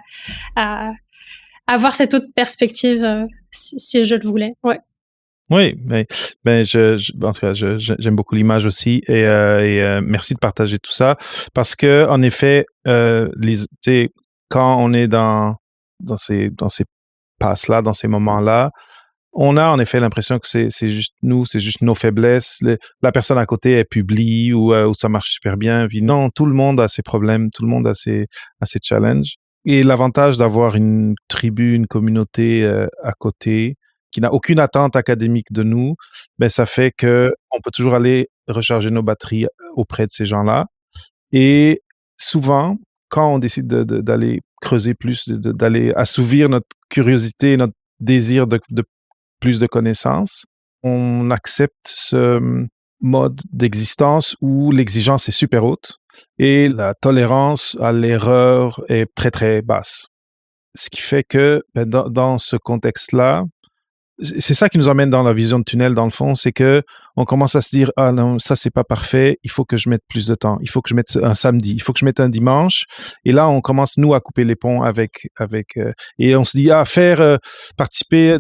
avoir cette autre perspective si je le voulais. Ouais. Oui, en tout cas, j'aime beaucoup l'image aussi et merci de partager tout ça parce que en effet, tu sais, quand on est dans ces passes-là, dans ces moments-là, on a en effet l'impression que c'est juste nous, c'est juste nos faiblesses. La personne à côté, elle publie ou ça marche super bien. Puis non, tout le monde a ses problèmes, tout le monde a ses challenges. Et l'avantage d'avoir une tribu, une communauté à côté qui n'a aucune attente académique de nous, ben ça fait que on peut toujours aller recharger nos batteries auprès de ces gens-là. Et souvent, quand on décide d'aller creuser plus, d'aller assouvir notre curiosité, notre désir de plus de connaissances, on accepte mode d'existence où l'exigence est super haute et la tolérance à l'erreur est très, très basse. Ce qui fait que dans ce contexte-là, c'est ça qui nous emmène dans la vision de tunnel, dans le fond, c'est que on commence à se dire, ah non, ça c'est pas parfait, il faut que je mette plus de temps, il faut que je mette un samedi, il faut que je mette un dimanche, et là on commence nous à couper les ponts et on se dit, participer,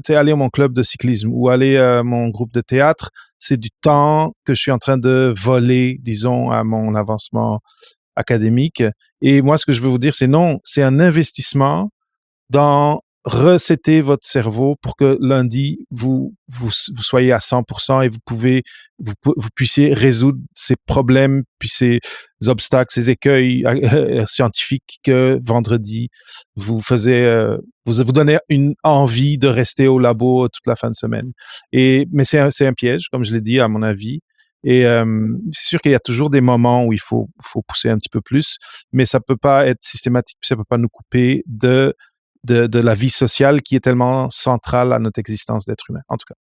aller à mon club de cyclisme ou aller à mon groupe de théâtre, c'est du temps que je suis en train de voler, disons, à mon avancement académique. Et moi, ce que je veux vous dire, c'est non, c'est un investissement dans resetter votre cerveau pour que lundi, vous soyez à 100% et vous puissiez résoudre ces problèmes, puis ces obstacles, ces écueils scientifiques que vendredi, vous donnez une envie de rester au labo toute la fin de semaine. Mais c'est un piège, comme je l'ai dit, à mon avis. Et c'est sûr qu'il y a toujours des moments où il faut pousser un petit peu plus, mais ça peut pas être systématique, ça peut pas nous couper de la vie sociale qui est tellement centrale à notre existence d'être humain. En tout cas,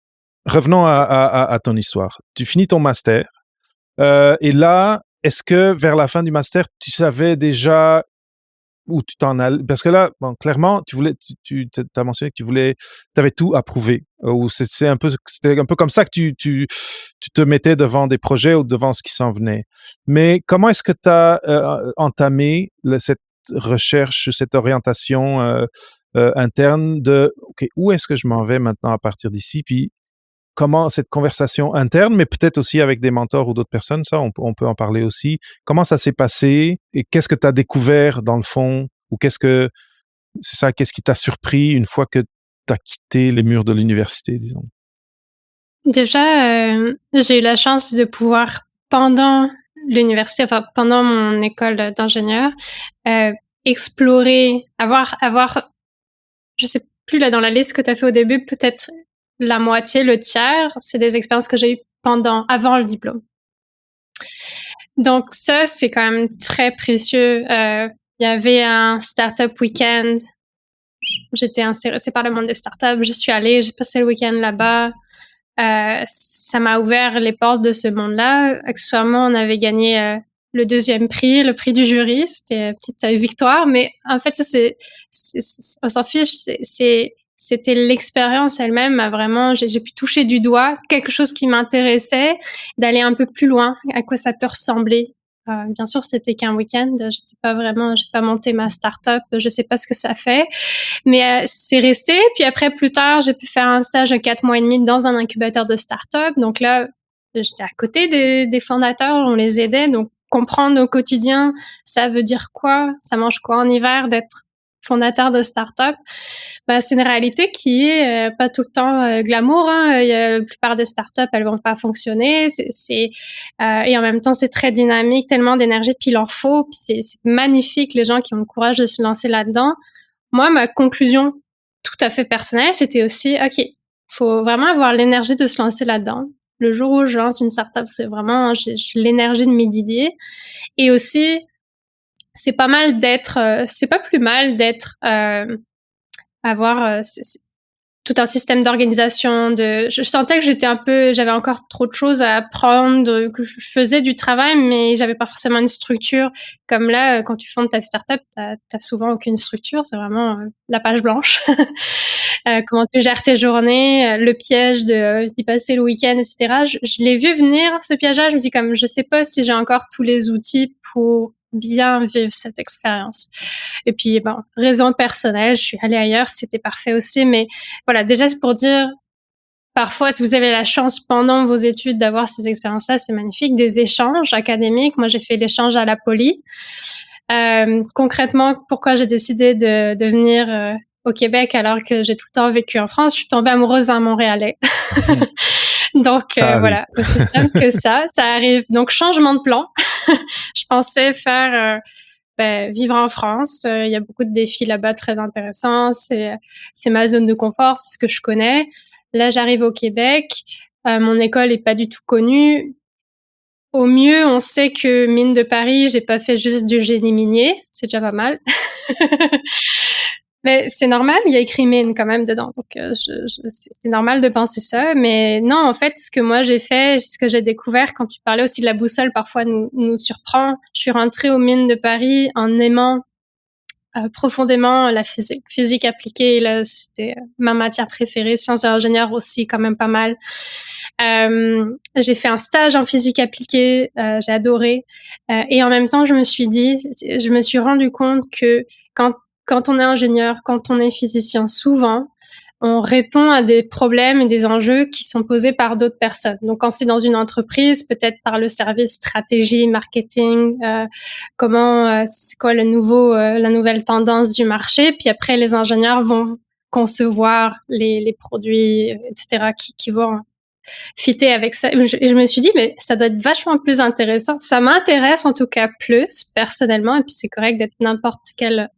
revenons à ton histoire. Tu finis ton master et là, est-ce que vers la fin du master, tu savais déjà où tu t'en allais? Parce que là, bon, clairement, tu as mentionné que tu avais tout approuvé. Ou c'était un peu comme ça que tu te mettais devant des projets ou devant ce qui s'en venait. Mais comment est-ce que tu as entamé cette recherche, cette orientation interne de OK, où est-ce que je m'en vais maintenant à partir d'ici? Puis comment cette conversation interne, mais peut-être aussi avec des mentors ou d'autres personnes, ça, on peut en parler aussi. Comment ça s'est passé et qu'est-ce que tu as découvert dans le fond? Ou qu'est-ce qui t'a surpris une fois que tu as quitté les murs de l'université, disons? Déjà, j'ai eu la chance de pouvoir, pendant l'université, enfin pendant mon école d'ingénieur, heu, explorer, avoir je sais plus là dans la liste que tu as fait au début, peut-être la moitié, le tiers, c'est des expériences que j'ai eues avant le diplôme. Donc ça, c'est quand même très précieux. Il y avait un startup week-end. J'étais intéressée par le monde des startups. J'y suis allée, j'ai passé le week-end là-bas. Ça m'a ouvert les portes de ce monde-là. Accessoirement, on avait gagné le deuxième prix, le prix du jury. C'était une petite victoire, mais en fait, on s'en fiche. C'était l'expérience elle-même. J'ai pu toucher du doigt quelque chose qui m'intéressait, d'aller un peu plus loin, à quoi ça peut ressembler. Bien sûr, c'était qu'un week-end. J'ai pas monté ma start-up. Je sais pas ce que ça fait. Mais c'est resté. Puis après, plus tard, j'ai pu faire un stage de 4 mois et demi dans un incubateur de start-up. Donc là, j'étais à côté des fondateurs, on les aidait. Donc comprendre au quotidien, ça veut dire quoi, ça mange quoi en hiver d'être fondateur de start-up. Bah, c'est une réalité qui est pas tout le temps glamour. Hein. La plupart des start-up, elles vont pas fonctionner. Et en même temps, c'est très dynamique, tellement d'énergie, puis il en faut. Puis c'est magnifique les gens qui ont le courage de se lancer là-dedans. Moi, ma conclusion tout à fait personnelle, c'était aussi, OK, faut vraiment avoir l'énergie de se lancer là-dedans. Le jour où je lance une startup, c'est vraiment, j'ai l'énergie de m'y. Et aussi, c'est pas plus mal avoir tout un système d'organisation. Je sentais que j'avais encore trop de choses à apprendre, que je faisais du travail, mais j'avais pas forcément une structure. Comme là, quand tu fondes ta startup, t'as souvent aucune structure. C'est vraiment la page blanche. Comment tu gères tes journées, le piège d'y passer le week-end, etc. Je l'ai vu venir, ce piège-là. Je me dis je sais pas si j'ai encore tous les outils pour bien vivre cette expérience. Et puis, bon, raison personnelle, je suis allée ailleurs, c'était parfait aussi. Mais voilà, déjà, c'est pour dire, parfois, si vous avez la chance pendant vos études d'avoir ces expériences-là, c'est magnifique. Des échanges académiques. Moi, j'ai fait l'échange à la Poly. Concrètement, pourquoi j'ai décidé de venir au Québec alors que j'ai tout le temps vécu en France? Je suis tombée amoureuse d'un Montréalais. Donc voilà, aussi simple que ça arrive. Donc changement de plan. Je pensais faire vivre en France. Il y a beaucoup de défis là-bas très intéressants. C'est ma zone de confort, c'est ce que je connais. Là, j'arrive au Québec. Mon école est pas du tout connue. Au mieux, on sait que mine de Paris, j'ai pas fait juste du génie minier, c'est déjà pas mal. Mais c'est normal, il y a écrit mine quand même dedans, donc c'est normal de penser ça. Mais non, en fait, ce que moi j'ai fait, ce que j'ai découvert quand tu parlais aussi de la boussole, parfois nous surprend. Je suis rentrée aux mines de Paris en aimant profondément la physique. Physique appliquée, là, c'était ma matière préférée. Sciences de l'ingénieur aussi, quand même pas mal. J'ai fait un stage en physique appliquée, j'ai adoré. Et en même temps, je me suis rendu compte que quand on est ingénieur, quand on est physicien, souvent, on répond à des problèmes et des enjeux qui sont posés par d'autres personnes. Donc, quand c'est dans une entreprise, peut-être par le service stratégie, marketing, c'est quoi la nouvelle tendance du marché. Puis après, les ingénieurs vont concevoir les produits, etc., qui vont fitter avec ça. Et je me suis dit, mais ça doit être vachement plus intéressant. Ça m'intéresse en tout cas plus, personnellement, et puis c'est correct d'être n'importe quel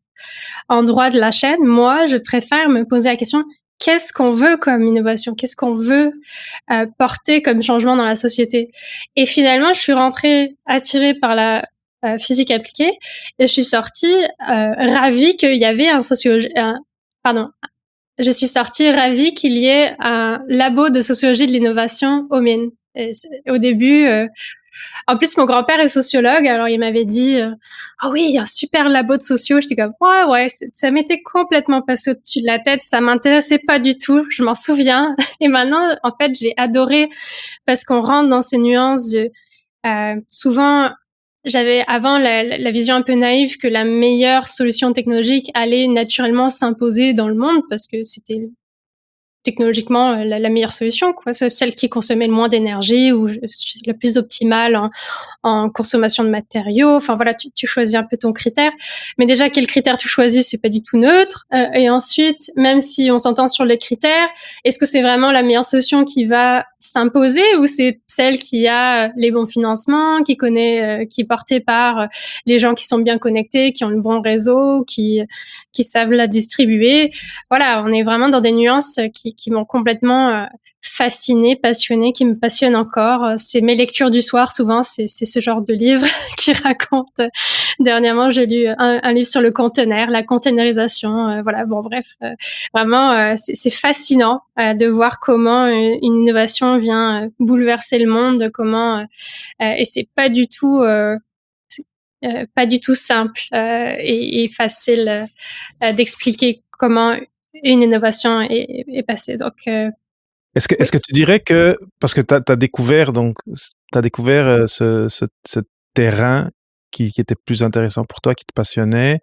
endroit de la chaîne. Moi, je préfère me poser la question, qu'est-ce qu'on veut comme innovation? Qu'est-ce qu'on veut porter comme changement dans la société? Et finalement, je suis rentrée attirée par la physique appliquée et je suis sortie ravie qu'il y avait je suis sortie ravie qu'il y ait un labo de sociologie de l'innovation aux mines. Au début, en plus, mon grand-père est sociologue, alors il m'avait dit ah oui, il y a un super labo de sociaux. J'étais comme ouais, ça m'était complètement passé au-dessus de la tête, ça m'intéressait pas du tout, je m'en souviens. Et maintenant, en fait, j'ai adoré parce qu'on rentre dans ces nuances de souvent j'avais avant la vision un peu naïve que la meilleure solution technologique allait naturellement s'imposer dans le monde parce que c'était technologiquement la meilleure solution, quoi. C'est celle qui consommait le moins d'énergie ou la plus optimale en consommation de matériaux. Enfin voilà, tu choisis un peu ton critère. Mais déjà, quel critère tu choisis, c'est pas du tout neutre. Et ensuite, même si on s'entend sur les critères, est-ce que c'est vraiment la meilleure solution qui va s'imposer ou c'est celle qui a les bons financements, qui est portée par les gens qui sont bien connectés, qui ont le bon réseau, qui savent la distribuer. Voilà, on est vraiment dans des nuances qui m'ont complètement fascinée, passionnée, qui me passionnent encore. C'est mes lectures du soir, souvent, c'est ce genre de livre qui raconte. Dernièrement, j'ai lu un livre sur le conteneur, la containerisation. Voilà, bon, bref, vraiment, c'est fascinant de voir comment une innovation vient bouleverser le monde, et c'est pas du tout simple et facile d'expliquer comment une innovation est passée. Donc, Est-ce que tu dirais que, parce que tu as découvert, donc, tu as découvert ce terrain qui était plus intéressant pour toi, qui te passionnait.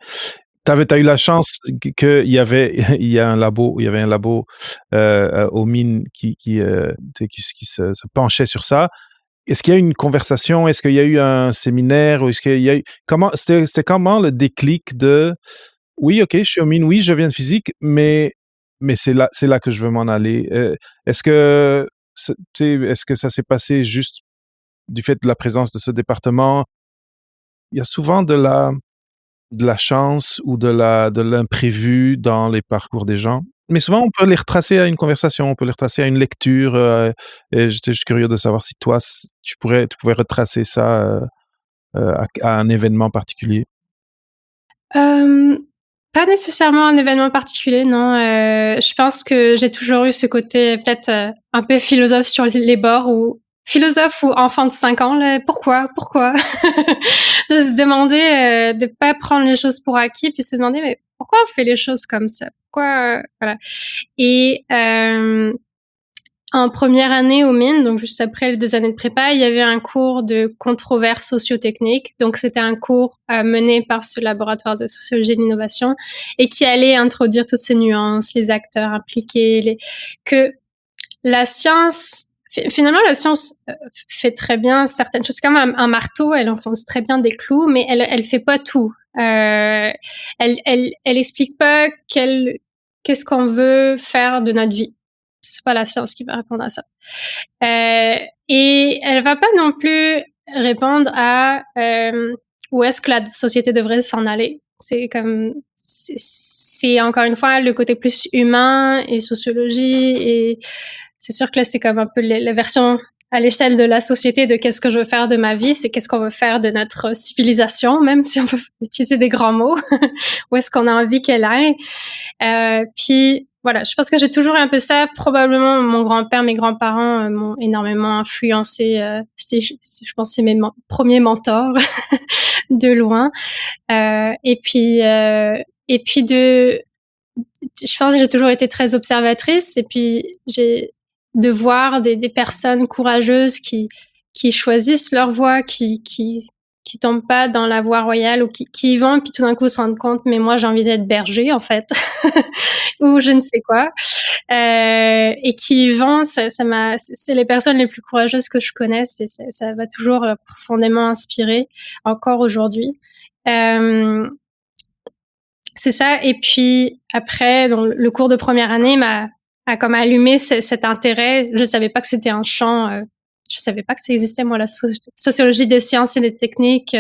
T'as eu la chance qu'il y avait, il y avait un labo aux mines qui se penchait sur ça. Est-ce qu'il y a eu une conversation? Est-ce qu'il y a eu un séminaire? Ou est-ce qu'il y a eu, c'était comment le déclic de, oui, ok, je suis aux mines, oui, je viens de physique, mais c'est là que je veux m'en aller. Est-ce que, est-ce que ça s'est passé juste du fait de la présence de ce département? Il y a souvent de la chance ou de l'imprévu dans les parcours des gens. Mais souvent, on peut les retracer à une conversation, on peut les retracer à une lecture. Et j'étais juste curieux de savoir si toi, tu pouvais retracer ça à un événement particulier. euh, pas nécessairement un événement particulier, non. Je pense que j'ai toujours eu ce côté peut-être un peu philosophe sur les bords ou philosophe ou enfant de 5 ans. Là, pourquoi de se demander, de pas prendre les choses pour acquis, puis se demander mais pourquoi on fait les choses comme ça? Pourquoi voilà. Et en première année aux mines, donc juste après les 2 années de prépa, il y avait un cours de controverse socio-technique. Donc, c'était un cours mené par ce laboratoire de sociologie de l'innovation et qui allait introduire toutes ces nuances, les acteurs impliqués, que la science, finalement, la science fait très bien certaines choses. Comme un marteau, elle enfonce très bien des clous, mais elle fait pas tout. Elle explique pas qu'est-ce qu'on veut faire de notre vie. C'est pas la science qui va répondre à ça. Et elle va pas non plus répondre à où est-ce que la société devrait s'en aller. C'est encore une fois le côté plus humain et sociologie et c'est sûr que là c'est comme un peu la version à l'échelle de la société de qu'est-ce que je veux faire de ma vie, c'est qu'est-ce qu'on veut faire de notre civilisation, même si on veut utiliser des grands mots, où est-ce qu'on a envie qu'elle aille. Puis voilà, je pense que j'ai toujours eu un peu ça. Probablement mon grand-père, mes grands-parents m'ont énormément influencé. Je pense que c'est mes premiers mentors de loin. Et puis je pense que j'ai toujours été très observatrice et puis de voir des personnes courageuses qui choisissent leur voie, qui tombent pas dans la voie royale ou qui y vont puis tout d'un coup se rendent compte mais moi j'ai envie d'être berger en fait ou je ne sais quoi et qui y vont c'est les personnes les plus courageuses que je connaisse et ça va toujours profondément inspirer encore aujourd'hui. C'est ça. Et puis après, donc, le cours de première année a comme allumé cet intérêt. Je savais pas que c'était un champ. Je savais pas que ça existait. Moi, la sociologie des sciences et des techniques,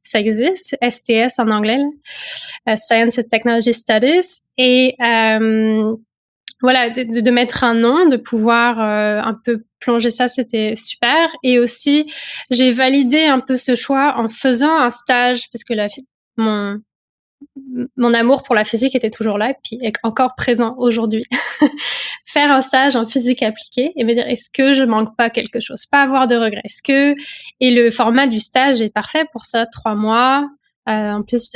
ça existe. STS en anglais, Science and Technology Studies. Et voilà, de mettre un nom, de pouvoir un peu plonger ça, c'était super. Et aussi, j'ai validé un peu ce choix en faisant un stage parce que mon amour pour la physique était toujours là et puis est encore présent aujourd'hui. Faire un stage en physique appliquée et me dire est-ce que je manque pas quelque chose, pas avoir de regrets. Et le format du stage est parfait pour ça, 3 mois. En plus,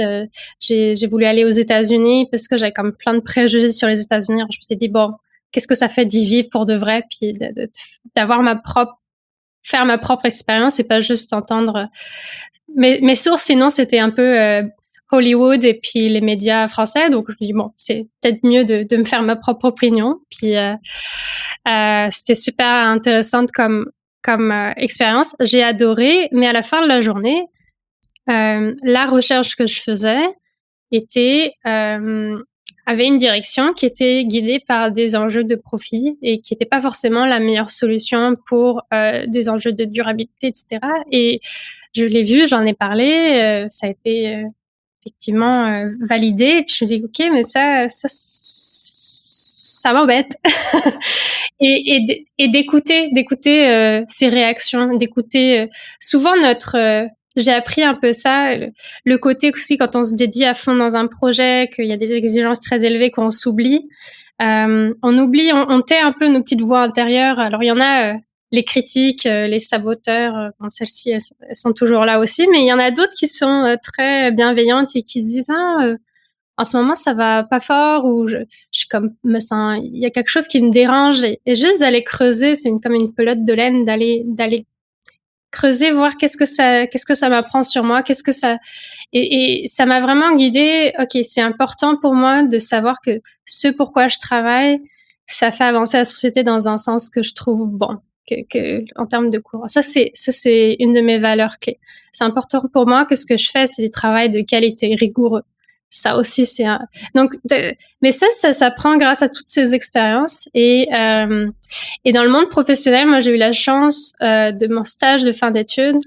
j'ai voulu aller aux États-Unis parce que j'avais comme plein de préjugés sur les États-Unis. Alors, je me suis dit bon, qu'est-ce que ça fait d'y vivre pour de vrai, puis d'avoir faire ma propre expérience et pas juste entendre. Mes sources, sinon, c'était un peu Hollywood et puis les médias français. Donc, je me dis, bon, c'est peut-être mieux de me faire ma propre opinion. Puis, c'était super intéressante comme expérience. J'ai adoré, mais à la fin de la journée, la recherche que je faisais avait une direction qui était guidée par des enjeux de profit et qui n'était pas forcément la meilleure solution pour des enjeux de durabilité, etc. Et je l'ai vu, j'en ai parlé, ça a été effectivement validé. Et puis je me dis ok, mais ça m'embête. et d'écouter ces réactions, d'écouter souvent j'ai appris un peu ça, le côté aussi quand on se dédie à fond dans un projet, qu'il y a des exigences très élevées, qu'on s'oublie. On tait un peu nos petites voix intérieures. Alors il y en a les critiques, les saboteurs, celles-ci elles sont toujours là aussi, mais il y en a d'autres qui sont très bienveillantes et qui se disent en ce moment ça va pas fort ou je comme me sens il y a quelque chose qui me dérange et juste d'aller creuser, c'est comme une pelote de laine d'aller creuser, voir qu'est-ce que ça m'apprend sur moi, et ça m'a vraiment guidée. Ok, c'est important pour moi de savoir que ce pourquoi je travaille, ça fait avancer la société dans un sens que je trouve bon, que en termes de cours. Ça c'est une de mes valeurs clés. C'est important pour moi que ce que je fais, c'est du travail de qualité, rigoureux. Ça aussi, mais ça prend grâce à toutes ces expériences et dans le monde professionnel, moi, j'ai eu la chance de mon stage de fin d'études,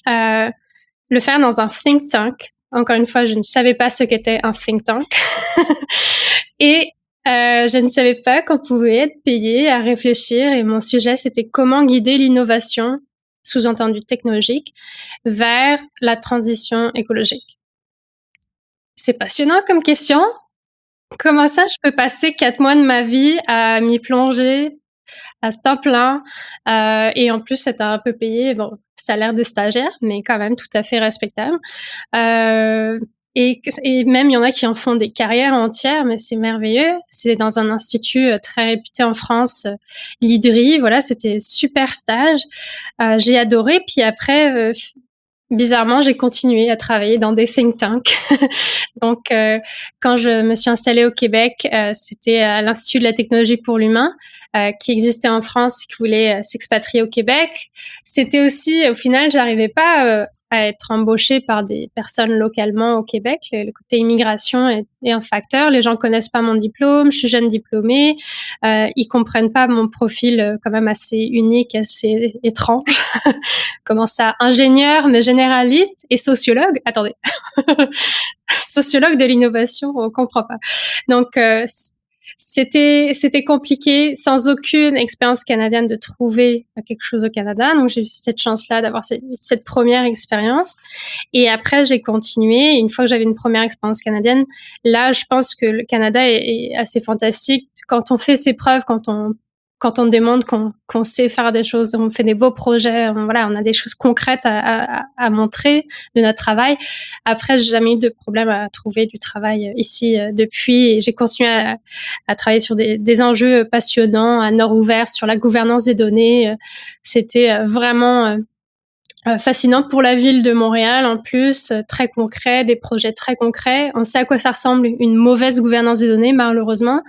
le faire dans un think tank. Encore une fois, je ne savais pas ce qu'était un think tank et je ne savais pas qu'on pouvait être payé à réfléchir et mon sujet, c'était comment guider l'innovation, sous-entendu technologique, vers la transition écologique. C'est passionnant comme question. Comment ça, je peux passer 4 mois de ma vie à m'y plonger à ce temps plein et en plus être un peu payé, bon, salaire de stagiaire, mais quand même tout à fait respectable. Et même il y en a qui en font des carrières entières, mais c'est merveilleux. C'est dans un institut très réputé en France, l'IDRI. Voilà, c'était super stage. J'ai adoré. Puis après, bizarrement, j'ai continué à travailler dans des think tanks. Donc, quand je me suis installée au Québec, c'était à l'Institut de la technologie pour l'humain, qui existait en France et qui voulait s'expatrier au Québec. C'était aussi, au final, j'arrivais pas à être embauchée par des personnes localement au Québec. Le côté immigration est un facteur. Les gens connaissent pas mon diplôme. Je suis jeune diplômée. Ils comprennent pas mon profil quand même assez unique, assez étrange. Comment ça, ingénieur mais généraliste et sociologue. Attendez, sociologue de l'innovation, on comprend pas. Donc c'était compliqué, sans aucune expérience canadienne, de trouver quelque chose au Canada. Donc, j'ai eu cette chance-là d'avoir cette première expérience. Et après, j'ai continué. Et une fois que j'avais une première expérience canadienne, là, je pense que le Canada est assez fantastique. Quand on fait ses preuves, quand on démontre qu'on sait faire des choses, on fait des beaux projets, voilà, on a des choses concrètes à montrer de notre travail. Après, j'ai jamais eu de problème à trouver du travail ici depuis. Et j'ai continué à travailler sur des enjeux passionnants à nord ouvert sur la gouvernance des données. C'était vraiment fascinant pour la ville de Montréal en plus, très concret, des projets très concrets. On sait à quoi ça ressemble une mauvaise gouvernance des données, malheureusement.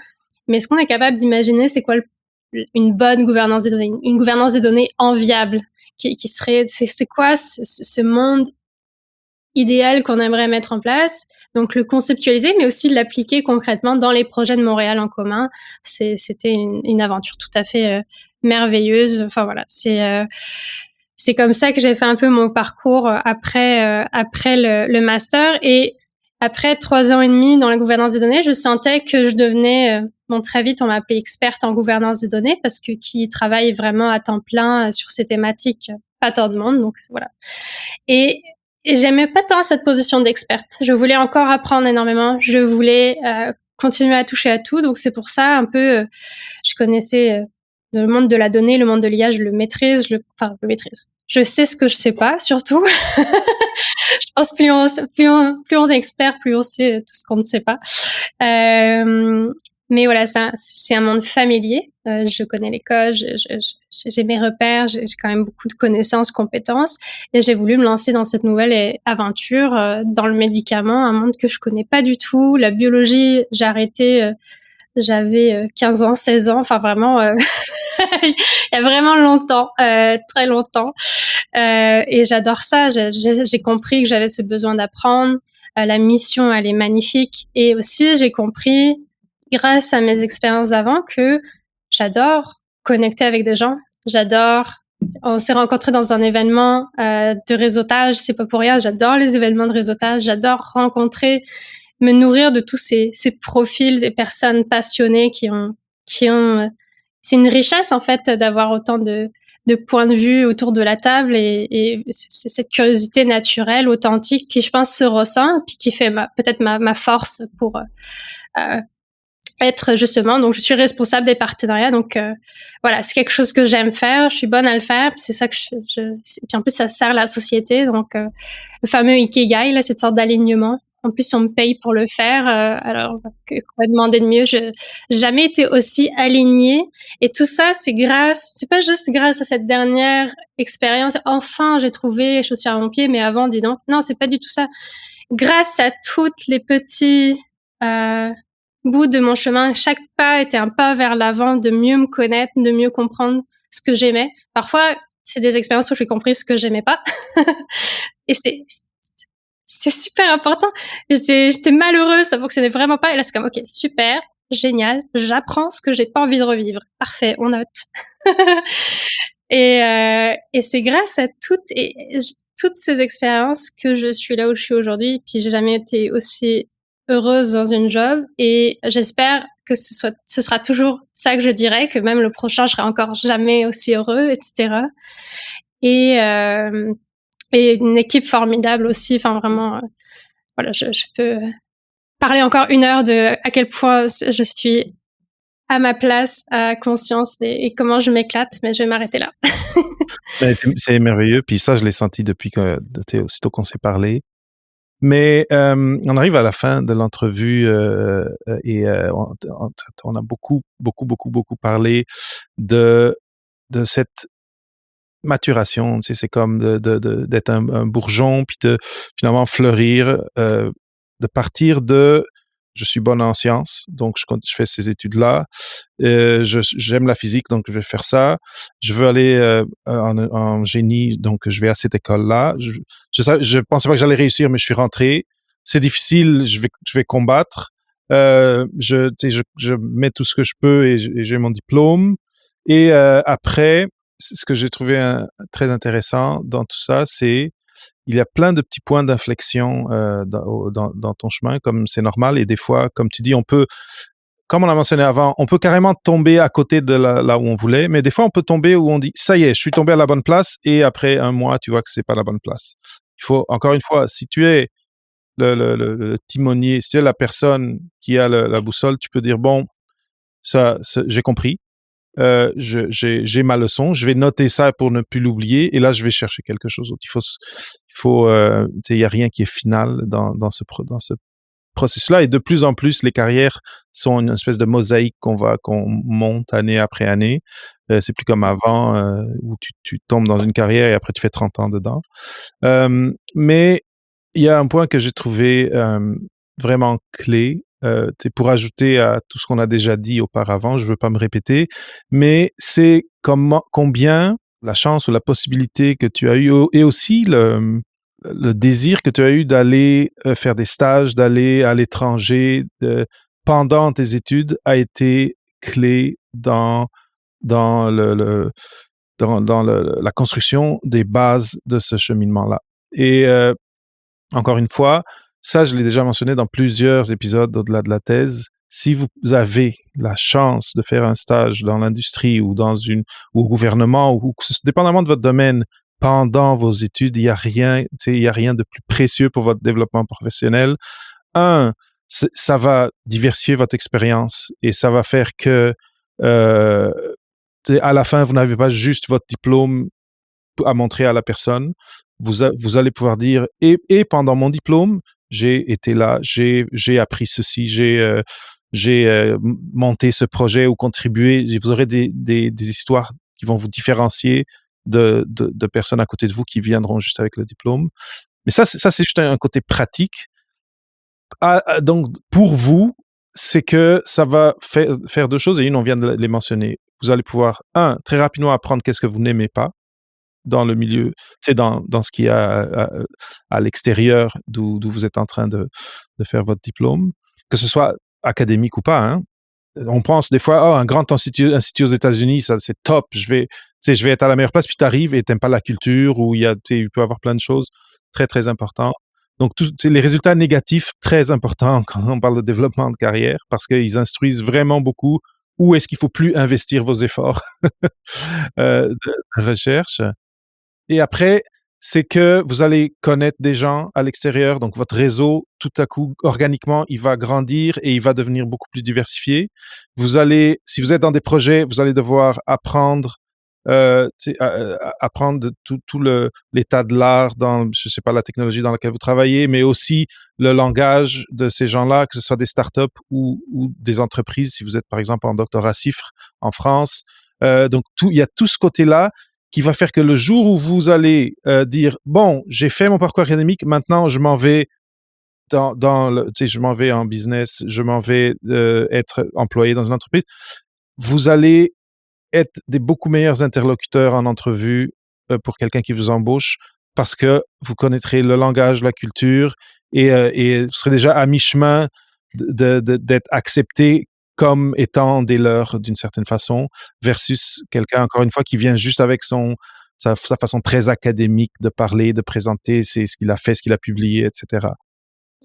Mais ce qu'on est capable d'imaginer, c'est quoi une bonne gouvernance des données, une gouvernance des données enviable, qui serait, c'est quoi ce monde idéal qu'on aimerait mettre en place. Donc, le conceptualiser, mais aussi l'appliquer concrètement dans les projets de Montréal en commun. C'était une aventure tout à fait merveilleuse. Enfin, voilà, c'est comme ça que j'ai fait un peu mon parcours après le master. Et après 3 ans et demi dans la gouvernance des données, je sentais que je devenais, bon, très vite, on m'a appelée experte en gouvernance des données parce que qui travaille vraiment à temps plein sur ces thématiques, pas tant de monde. Donc, voilà. Et j'aimais pas tant cette position d'experte. Je voulais encore apprendre énormément. Je voulais continuer à toucher à tout. Donc, c'est pour ça, un peu, je connaissais le monde de la donnée, le monde de l'IA, je le maîtrise. Enfin, je le maîtrise. Je sais ce que je sais pas, surtout. Je pense plus on est expert, plus on sait tout ce qu'on ne sait pas. Mais voilà, c'est un monde familier. Je connais l'école, j'ai mes repères, j'ai quand même beaucoup de connaissances, compétences, et j'ai voulu me lancer dans cette nouvelle aventure dans le médicament, un monde que je connais pas du tout. La biologie, j'ai arrêté, j'avais 15 ans, 16 ans, enfin vraiment, il y a vraiment longtemps, très longtemps. Et j'adore ça. J'ai compris que j'avais ce besoin d'apprendre. La mission, elle est magnifique. Et aussi, j'ai compris, grâce à mes expériences d'avant, que j'adore connecter avec des gens. J'adore. On s'est rencontrés dans un événement de réseautage. C'est pas pour rien. J'adore les événements de réseautage. J'adore rencontrer, me nourrir de tous ces profils, ces personnes passionnées qui ont. C'est une richesse en fait d'avoir autant de points de vue autour de la table, et c'est cette curiosité naturelle, authentique, qui je pense se ressent, puis qui fait peut-être ma force pour être justement. Donc, je suis responsable des partenariats. Donc, voilà, c'est quelque chose que j'aime faire. Je suis bonne à le faire. Puis c'est ça que puis en plus, ça sert la société. Donc, le fameux Ikigai, là, cette sorte d'alignement. En plus, on me paye pour le faire. Alors, quoi demander de mieux? J'ai jamais été aussi alignée. Et tout ça, c'est pas juste grâce à cette dernière expérience. Enfin, j'ai trouvé chaussures à mon pied, mais avant, dis donc. Non, c'est pas du tout ça. Grâce à toutes les petits, bout de mon chemin, chaque pas était un pas vers l'avant, de mieux me connaître, de mieux comprendre ce que j'aimais. Parfois, c'est des expériences où j'ai compris ce que j'aimais pas. Et c'est super important. J'étais malheureuse, ça fonctionnait vraiment pas. Et là, c'est comme, OK, super, génial, j'apprends ce que j'ai pas envie de revivre. Parfait, on note. Et c'est grâce à toutes ces expériences que je suis là où je suis aujourd'hui. Puis j'ai jamais été aussi heureuse dans une job, et j'espère que ce sera toujours ça que je dirais, que même le prochain, je serai encore jamais aussi heureux, etc. Et, et une équipe formidable aussi. Enfin, vraiment, voilà, je peux parler encore 1 heure de à quel point je suis à ma place, à conscience, et comment je m'éclate, mais je vais m'arrêter là. C'est merveilleux, puis ça, je l'ai senti depuis que, aussitôt qu'on s'est parlé. Mais on arrive à la fin de l'entrevue et on a beaucoup, beaucoup, beaucoup, beaucoup parlé de cette maturation. Tu sais, c'est comme d'être un bourgeon, puis de finalement fleurir, de partir de je suis bonne en sciences, donc je fais ces études-là. J'aime la physique, donc je vais faire ça. Je veux aller en génie, donc je vais à cette école-là. Je pensais pas que j'allais réussir, mais je suis rentré. C'est difficile, je vais combattre. Tu sais, je mets tout ce que je peux, et j'ai mon diplôme. Et après, ce que j'ai trouvé très intéressant dans tout ça, c'est il y a plein de petits points d'inflexion dans ton chemin, comme c'est normal. Et des fois, comme tu dis, on peut comme on a mentionné avant, on peut carrément tomber à côté de là où on voulait, mais des fois, on peut tomber où on dit, ça y est, je suis tombé à la bonne place, et après un mois, tu vois que c'est pas la bonne place. Il faut, encore une fois, si tu es le timonier, si tu es la personne qui a la boussole, tu peux dire, bon, j'ai compris, j'ai ma leçon, je vais noter ça pour ne plus l'oublier, et là, je vais chercher quelque chose d'autre. Il y a rien qui est final dans ce processus-là, et de plus en plus, les carrières sont une espèce de mosaïque qu'on monte année après année. C'est plus comme avant, où tu tombes dans une carrière et après tu fais 30 ans dedans. Mais il y a un point que j'ai trouvé vraiment clé, pour ajouter à tout ce qu'on a déjà dit auparavant, je veux pas me répéter, mais c'est combien la chance ou la possibilité que tu as eue, et aussi le désir que tu as eu d'aller faire des stages, d'aller à l'étranger pendant tes études a été clé dans la construction des bases de ce cheminement-là. Et encore une fois, ça, je l'ai déjà mentionné dans plusieurs épisodes au-delà de la thèse. Si vous avez la chance de faire un stage dans l'industrie ou ou au gouvernement, ou dépendamment de votre domaine, pendant vos études, il y a rien de plus précieux pour votre développement professionnel. Ça va diversifier votre expérience, et ça va faire que euh, à la fin, vous n'avez pas juste votre diplôme à montrer à la personne. Vous allez pouvoir dire, et pendant mon diplôme, j'ai été là, j'ai appris ceci, j'ai monté ce projet ou contribué. Vous aurez des histoires qui vont vous différencier de personnes à côté de vous qui viendront juste avec le diplôme. Mais ça, c'est juste un côté pratique. Donc, pour vous, c'est que ça va faire deux choses, et une, on vient de les mentionner. Vous allez pouvoir, très rapidement apprendre qu'est-ce que vous n'aimez pas dans le milieu, c'est dans ce qui est à l'extérieur d'où vous êtes en train de faire votre diplôme, que ce soit académique ou pas, hein. On pense des fois, un grand institut aux États-Unis, ça c'est top, je vais être à la meilleure place, puis tu arrives et t'aimes pas la culture, ou il peut y avoir plein de choses très, très importantes. Donc, les résultats négatifs, très importants quand on parle de développement de carrière, parce qu'ils instruisent vraiment beaucoup où est-ce qu'il faut plus investir vos efforts de recherche. Et après, c'est que vous allez connaître des gens à l'extérieur, donc votre réseau, tout à coup, organiquement, il va grandir et il va devenir beaucoup plus diversifié. Si vous êtes dans des projets, vous allez devoir apprendre, apprendre de tout l'état de l'art dans, je sais pas, la technologie dans laquelle vous travaillez, mais aussi le langage de ces gens-là, que ce soit des startups ou des entreprises, si vous êtes par exemple en doctorat CIFRE en France. Donc, il y a tout ce côté-là qui va faire que le jour où vous allez dire, bon, j'ai fait mon parcours académique, maintenant je m'en vais je m'en vais en business, je m'en vais être employé dans une entreprise, vous allez être des beaucoup meilleurs interlocuteurs en entrevue pour quelqu'un qui vous embauche, parce que vous connaîtrez le langage, la culture, et vous serez déjà à mi-chemin d'être accepté comme étant des leurs d'une certaine façon, versus quelqu'un, encore une fois, qui vient juste avec sa façon très académique de parler, de présenter ce qu'il a fait, ce qu'il a publié, etc.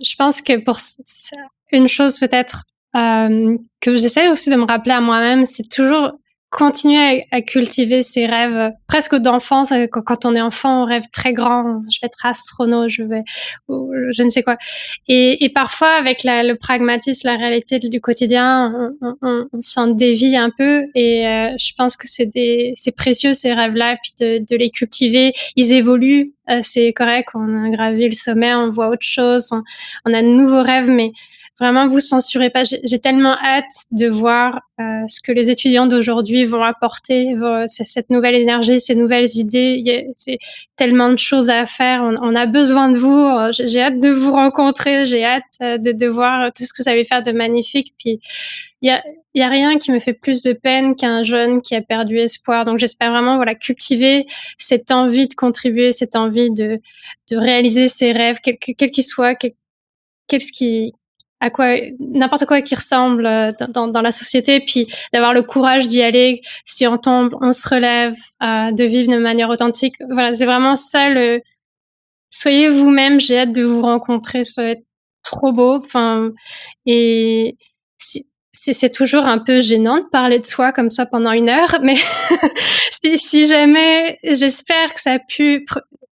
Je pense que une chose peut-être que j'essaie aussi de me rappeler à moi-même, c'est toujours continuer à cultiver ses rêves presque d'enfance. Quand on est enfant, on rêve très grand. Je vais être astronaute, ou je ne sais quoi. Et parfois, avec le pragmatisme, la réalité du quotidien, on s'en dévie un peu. Et je pense que c'est précieux ces rêves-là, puis de les cultiver. Ils évoluent, c'est correct. On a gravi le sommet, on voit autre chose, on a de nouveaux rêves, mais vraiment, vous censurez pas. J'ai tellement hâte de voir ce que les étudiants d'aujourd'hui vont apporter, cette nouvelle énergie, ces nouvelles idées. C'est tellement de choses à faire. On a besoin de vous. J'ai hâte de vous rencontrer. J'ai hâte de voir tout ce que vous allez faire de magnifique. Puis il y a rien qui me fait plus de peine qu'un jeune qui a perdu espoir. Donc j'espère vraiment, voilà, cultiver cette envie de contribuer, cette envie de réaliser ses rêves, quel qu'il soit, qu'est-ce qui, à quoi, n'importe quoi qui ressemble dans la société, puis d'avoir le courage d'y aller. Si on tombe, on se relève, de vivre de manière authentique. Voilà, c'est vraiment ça soyez vous-même. J'ai hâte de vous rencontrer. Ça va être trop beau. Enfin, et c'est toujours un peu gênant de parler de soi comme ça pendant 1 heure, mais si jamais j'espère que ça a pu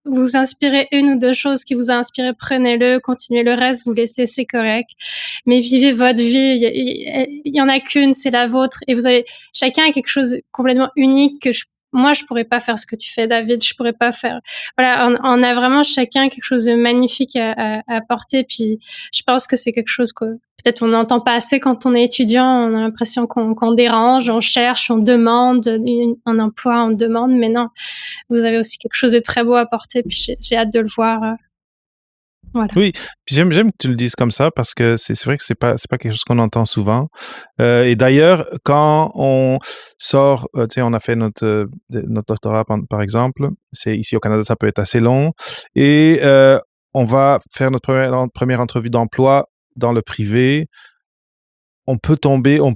vous inspirer 1 ou 2 choses qui vous a inspiré, prenez-le, continuez le reste, vous laissez, c'est correct. Mais vivez votre vie, il y en a qu'une, c'est la vôtre, et vous avez chacun a quelque chose de complètement unique que moi, je pourrais pas faire ce que tu fais, David. Je pourrais pas faire. Voilà, on a vraiment chacun quelque chose de magnifique à apporter. Puis, je pense que c'est quelque chose que peut-être on n'entend pas assez quand on est étudiant. On a l'impression qu'on dérange, on cherche, on demande un emploi, on demande. Mais non, vous avez aussi quelque chose de très beau à apporter. Puis, j'ai hâte de le voir. Voilà. Oui, puis j'aime que tu le dises comme ça parce que c'est vrai que c'est pas quelque chose qu'on entend souvent. Et d'ailleurs, quand on sort, tu sais, on a fait notre doctorat par exemple, c'est ici au Canada, ça peut être assez long, et on va faire notre première entrevue d'emploi dans le privé. On peut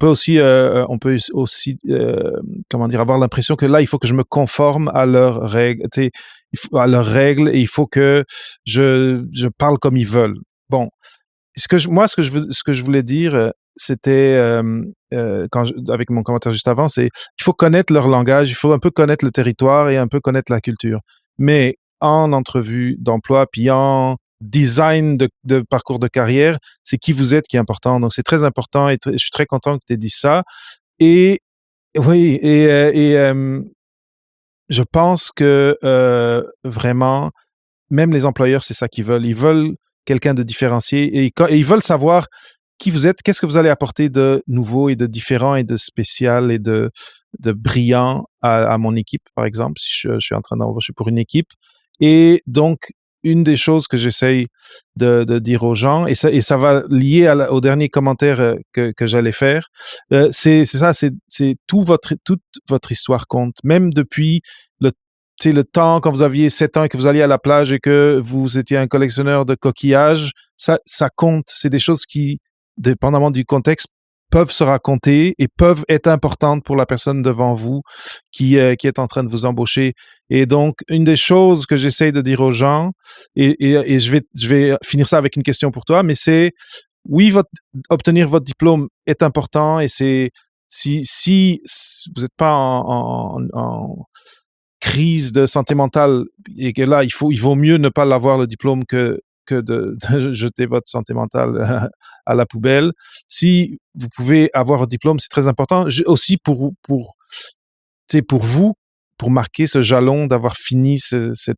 aussi, comment dire, avoir l'impression que là, il faut que je me conforme à leurs règles, tu sais, à leurs règles, et il faut que je parle comme ils veulent. Bon, ce que je voulais dire, c'était, avec mon commentaire juste avant, c'est il faut connaître leur langage, il faut un peu connaître le territoire et un peu connaître la culture. Mais en entrevue d'emploi, puis en design de parcours de carrière, c'est qui vous êtes qui est important. Donc, c'est très important, et je suis très content que tu aies dit ça. Et oui, je pense que vraiment, même les employeurs, c'est ça qu'ils veulent. Ils veulent quelqu'un de différencié, et ils veulent savoir qui vous êtes, qu'est-ce que vous allez apporter de nouveau et de différent et de spécial et de brillant à mon équipe, par exemple, si je suis en train d'embaucher pour une équipe. Et donc, une des choses que j'essaye de dire aux gens, et ça va lier au dernier commentaire que j'allais faire, c'est ça, c'est toute votre histoire compte, même depuis le c'est le temps quand vous aviez 7 ans et que vous alliez à la plage et que vous étiez un collectionneur de coquillages, ça compte. C'est des choses qui, dépendamment du contexte, peuvent se raconter et peuvent être importantes pour la personne devant vous qui est en train de vous embaucher. Et donc, une des choses que j'essaye de dire aux gens, et je vais finir ça avec une question pour toi, mais c'est, oui, obtenir votre diplôme est important, et c'est, si vous n'êtes pas en crise de santé mentale et que là, il vaut mieux ne pas l'avoir le diplôme que de jeter votre santé mentale à la poubelle. Si vous pouvez avoir votre diplôme, c'est très important. Aussi tu sais, pour vous, pour marquer ce jalon d'avoir fini cette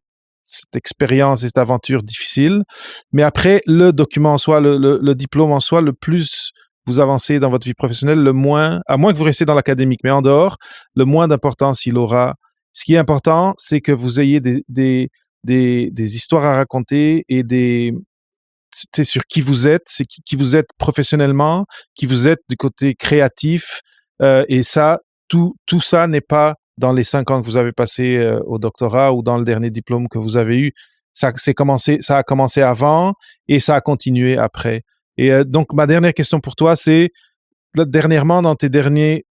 expérience et cette aventure difficile. Mais après, le document en soi, le diplôme en soi, le plus vous avancez dans votre vie professionnelle, le moins, à moins que vous restiez dans l'académique, mais en dehors, le moins d'importance il aura. Ce qui est important, c'est que vous ayez des histoires à raconter et tu sais, sur qui vous êtes, c'est qui vous êtes professionnellement, qui vous êtes du côté créatif, et ça, tout ça n'est pas dans les 5 ans que vous avez passé au doctorat ou dans le dernier diplôme que vous avez eu. Ça a commencé avant et ça a continué après. Et donc, ma dernière question pour toi, c'est, là, dernièrement, dans tes dernières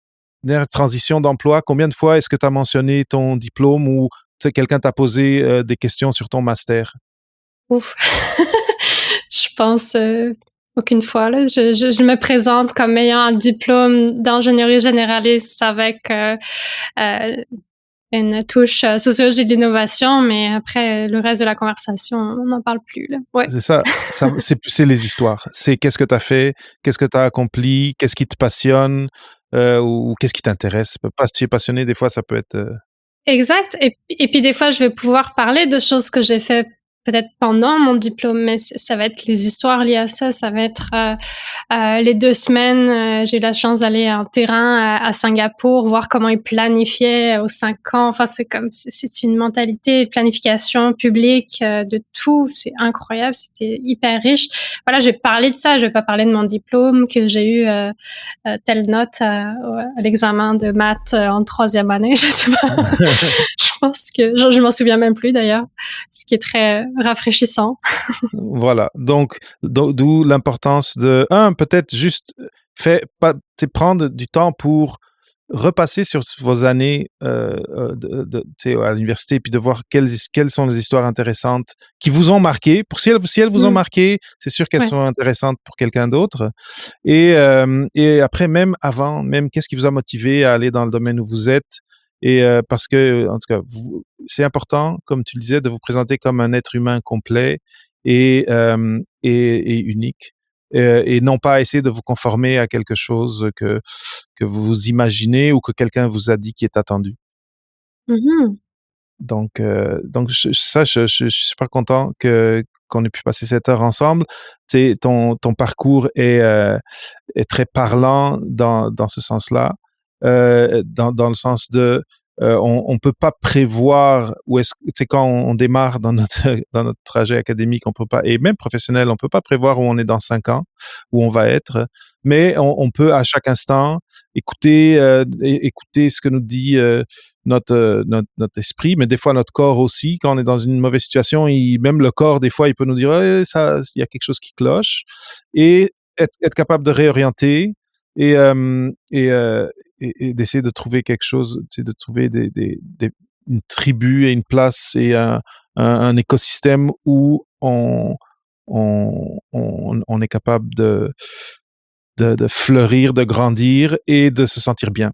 transitions d'emploi, combien de fois est-ce que tu as mentionné ton diplôme, ou tu sais, quelqu'un t'a posé des questions sur ton master? Ouf. Je pense aucune fois. Là. Je me présente comme ayant un diplôme d'ingénierie généraliste avec une touche sociologie de l'innovation, mais après, le reste de la conversation, on n'en parle plus. Là. Ouais. C'est ça, c'est les histoires. C'est qu'est-ce que tu as fait, qu'est-ce que tu as accompli, qu'est-ce qui te passionne, ou qu'est-ce qui t'intéresse. Pas si tu es passionné, des fois, ça peut être. Exact. Et puis des fois, je vais pouvoir parler de choses que j'ai fait peut-être pendant mon diplôme, mais ça va être les histoires liées à ça. Ça va être les 2 semaines. J'ai eu la chance d'aller en terrain à Singapour, voir comment ils planifiaient aux 5 ans. Enfin, c'est une mentalité de planification publique de tout. C'est incroyable. C'était hyper riche. Voilà, je vais parler de ça. Je vais pas parler de mon diplôme que j'ai eu telle note à l'examen de maths en 3e année. Je sais pas. Je pense que je m'en souviens même plus d'ailleurs, ce qui est très rafraîchissant. Voilà. Donc, d'où l'importance de, peut-être juste prendre du temps pour repasser sur vos années tu sais, à l'université, puis de voir quelles sont les histoires intéressantes qui vous ont marqué. Si elles vous ont Mmh. marqué, c'est sûr qu'elles Ouais. sont intéressantes pour quelqu'un d'autre. Et après, même avant, même qu'est-ce qui vous a motivé à aller dans le domaine où vous êtes? Et parce que, en tout cas, c'est important, comme tu le disais, de vous présenter comme un être humain complet et unique. Et non pas essayer de vous conformer à quelque chose que vous imaginez ou que quelqu'un vous a dit qui est attendu. Mmh. Donc je suis super content qu'on ait pu passer cette heure ensemble. Tu sais, ton parcours est très parlant dans ce sens-là, dans le sens de on peut pas prévoir où est-ce tu sais quand on démarre dans notre dans notre trajet académique, on peut pas et même professionnel, on peut pas prévoir où on est dans 5 ans, où on va être, mais on peut à chaque instant écouter ce que nous dit notre esprit, mais des fois notre corps aussi. Quand on est dans une mauvaise situation, même le corps, des fois, il peut nous dire ouais, ça, il y a quelque chose qui cloche, et être capable de réorienter et, et d'essayer de trouver quelque chose, tu sais, de trouver une tribu et une place et un écosystème où on est capable de fleurir, de grandir et de se sentir bien.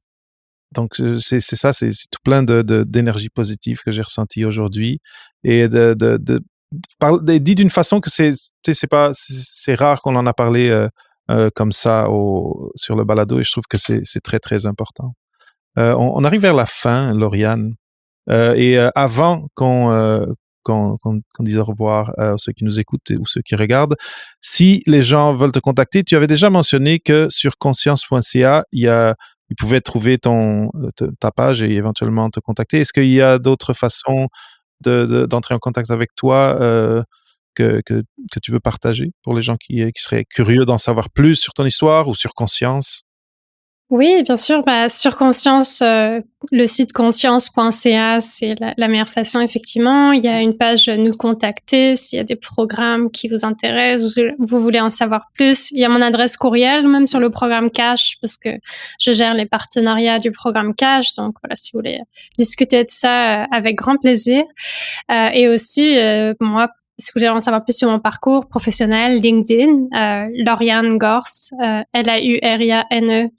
Donc, c'est ça, c'est tout plein d'énergie positive que j'ai ressenti aujourd'hui. Et dit d'une façon que tu sais, c'est rare qu'on en a parlé comme ça sur le balado, et je trouve que c'est très, très important. On arrive vers la fin, Lauriane. Et avant qu'on dise au revoir à ceux qui nous écoutent ou ceux qui regardent, si les gens veulent te contacter, tu avais déjà mentionné que sur conscience.ca, ils pouvaient trouver ta page et éventuellement te contacter. Est-ce qu'il y a d'autres façons d'entrer en contact avec toi que tu veux partager pour les gens qui seraient curieux d'en savoir plus sur ton histoire ou sur Conscience? Oui, bien sûr, bah, sur Conscience, le site conscience.ca, c'est la meilleure façon effectivement. Il y a une page, nous contacter s'il y a des programmes qui vous intéressent, vous voulez en savoir plus. Il y a mon adresse courriel même sur le programme Cash parce que je gère les partenariats du programme Cash. Donc voilà, si vous voulez discuter de ça, avec grand plaisir. Et aussi, moi, si vous voulez en savoir plus sur mon parcours professionnel, LinkedIn, Lauriane Gorce, Lauriane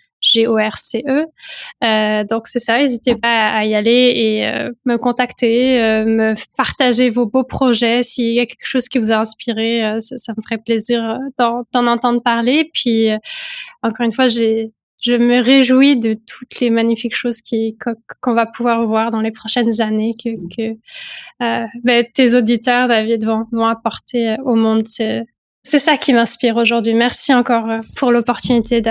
donc c'est ça, n'hésitez pas à y aller et me contacter, me partager vos beaux projets. S'il y a quelque chose qui vous a inspiré, ça me ferait plaisir d'en entendre parler. Puis encore une fois, je me réjouis de toutes les magnifiques choses qu'on va pouvoir voir dans les prochaines années que tes auditeurs, David, vont apporter au monde. C'est ça qui m'inspire aujourd'hui. Merci encore pour l'opportunité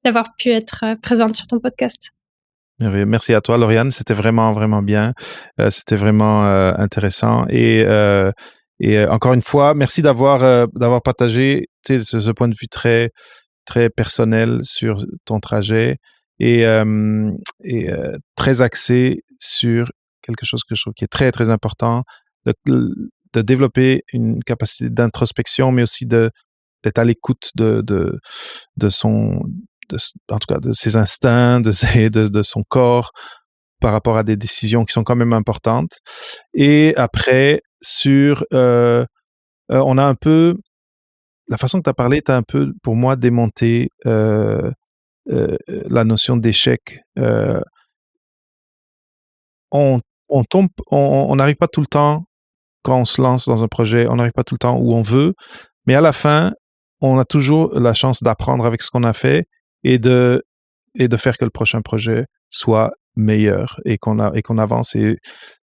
d'avoir pu être présente sur ton podcast. Merveilleux. Merci à toi, Lauriane. C'était vraiment, vraiment bien. C'était vraiment intéressant. Et encore une fois, merci d'avoir partagé, tu sais, ce point de vue très, très personnel sur ton trajet et, très axé sur quelque chose que je trouve qui est très, très important, de, de développer une capacité d'introspection, mais aussi d'être à l'écoute de son, en tout cas, de ses instincts, de son corps par rapport à des décisions qui sont quand même importantes. Et après, on a un peu, la façon que tu as parlé, tu as un peu, pour moi, démonté la notion d'échec. On, on n'arrive pas tout le temps quand on se lance dans un projet, on n'arrive pas tout le temps où on veut, mais à la fin, on a toujours la chance d'apprendre avec ce qu'on a fait et de faire que le prochain projet soit meilleur et qu'on avance. Et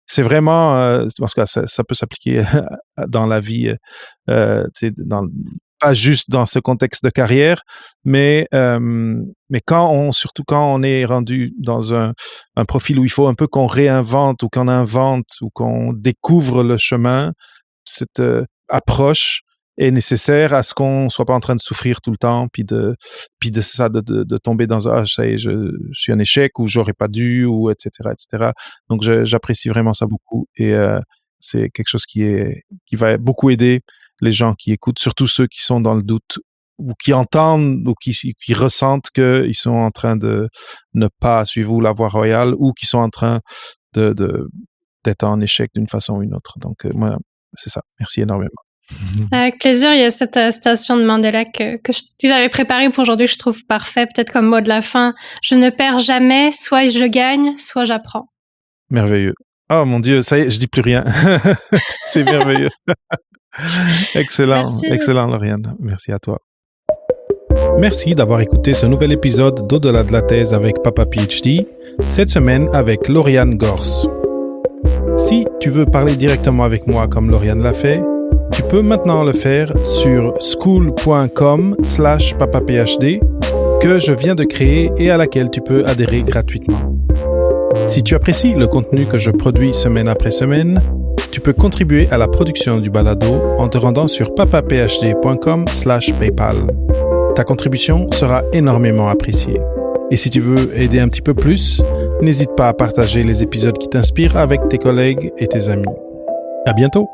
c'est vraiment, parce que ça peut s'appliquer dans la vie, tu sais, pas juste dans ce contexte de carrière, mais surtout quand on est rendu dans un profil où il faut un peu qu'on réinvente ou qu'on invente ou qu'on découvre le chemin, cette approche est nécessaire à ce qu'on soit pas en train de souffrir tout le temps, puis de ça, de tomber dans ça y est, je suis un échec ou j'aurais pas dû ou etc., etc. Donc j'apprécie vraiment ça beaucoup et c'est quelque chose qui va beaucoup aider les gens qui écoutent, surtout ceux qui sont dans le doute ou qui entendent ou qui ressentent qu'ils sont en train de ne pas suivre la voie royale ou qui sont en train d'être en échec d'une façon ou une autre. Donc, moi, c'est ça. Merci énormément. Avec plaisir. Il y a cette citation de Mandela que j'avais préparée pour aujourd'hui, que je trouve parfait, peut-être comme mot de la fin. Je ne perds jamais, soit je gagne, soit j'apprends. Merveilleux. Oh mon Dieu, ça y est, je dis plus rien. C'est merveilleux. Excellent, Merci. excellent Lauriane. Merci à toi. Merci d'avoir écouté ce nouvel épisode d'Au-delà de la thèse avec Papa PhD, cette semaine avec Lauriane Gors. Si tu veux parler directement avec moi comme Lauriane l'a fait, tu peux maintenant le faire sur school.com/papaphd que je viens de créer et à laquelle tu peux adhérer gratuitement. Si tu apprécies le contenu que je produis semaine après semaine, tu peux contribuer à la production du balado en te rendant sur papaphd.com/paypal. Ta contribution sera énormément appréciée. Et si tu veux aider un petit peu plus, n'hésite pas à partager les épisodes qui t'inspirent avec tes collègues et tes amis. À bientôt!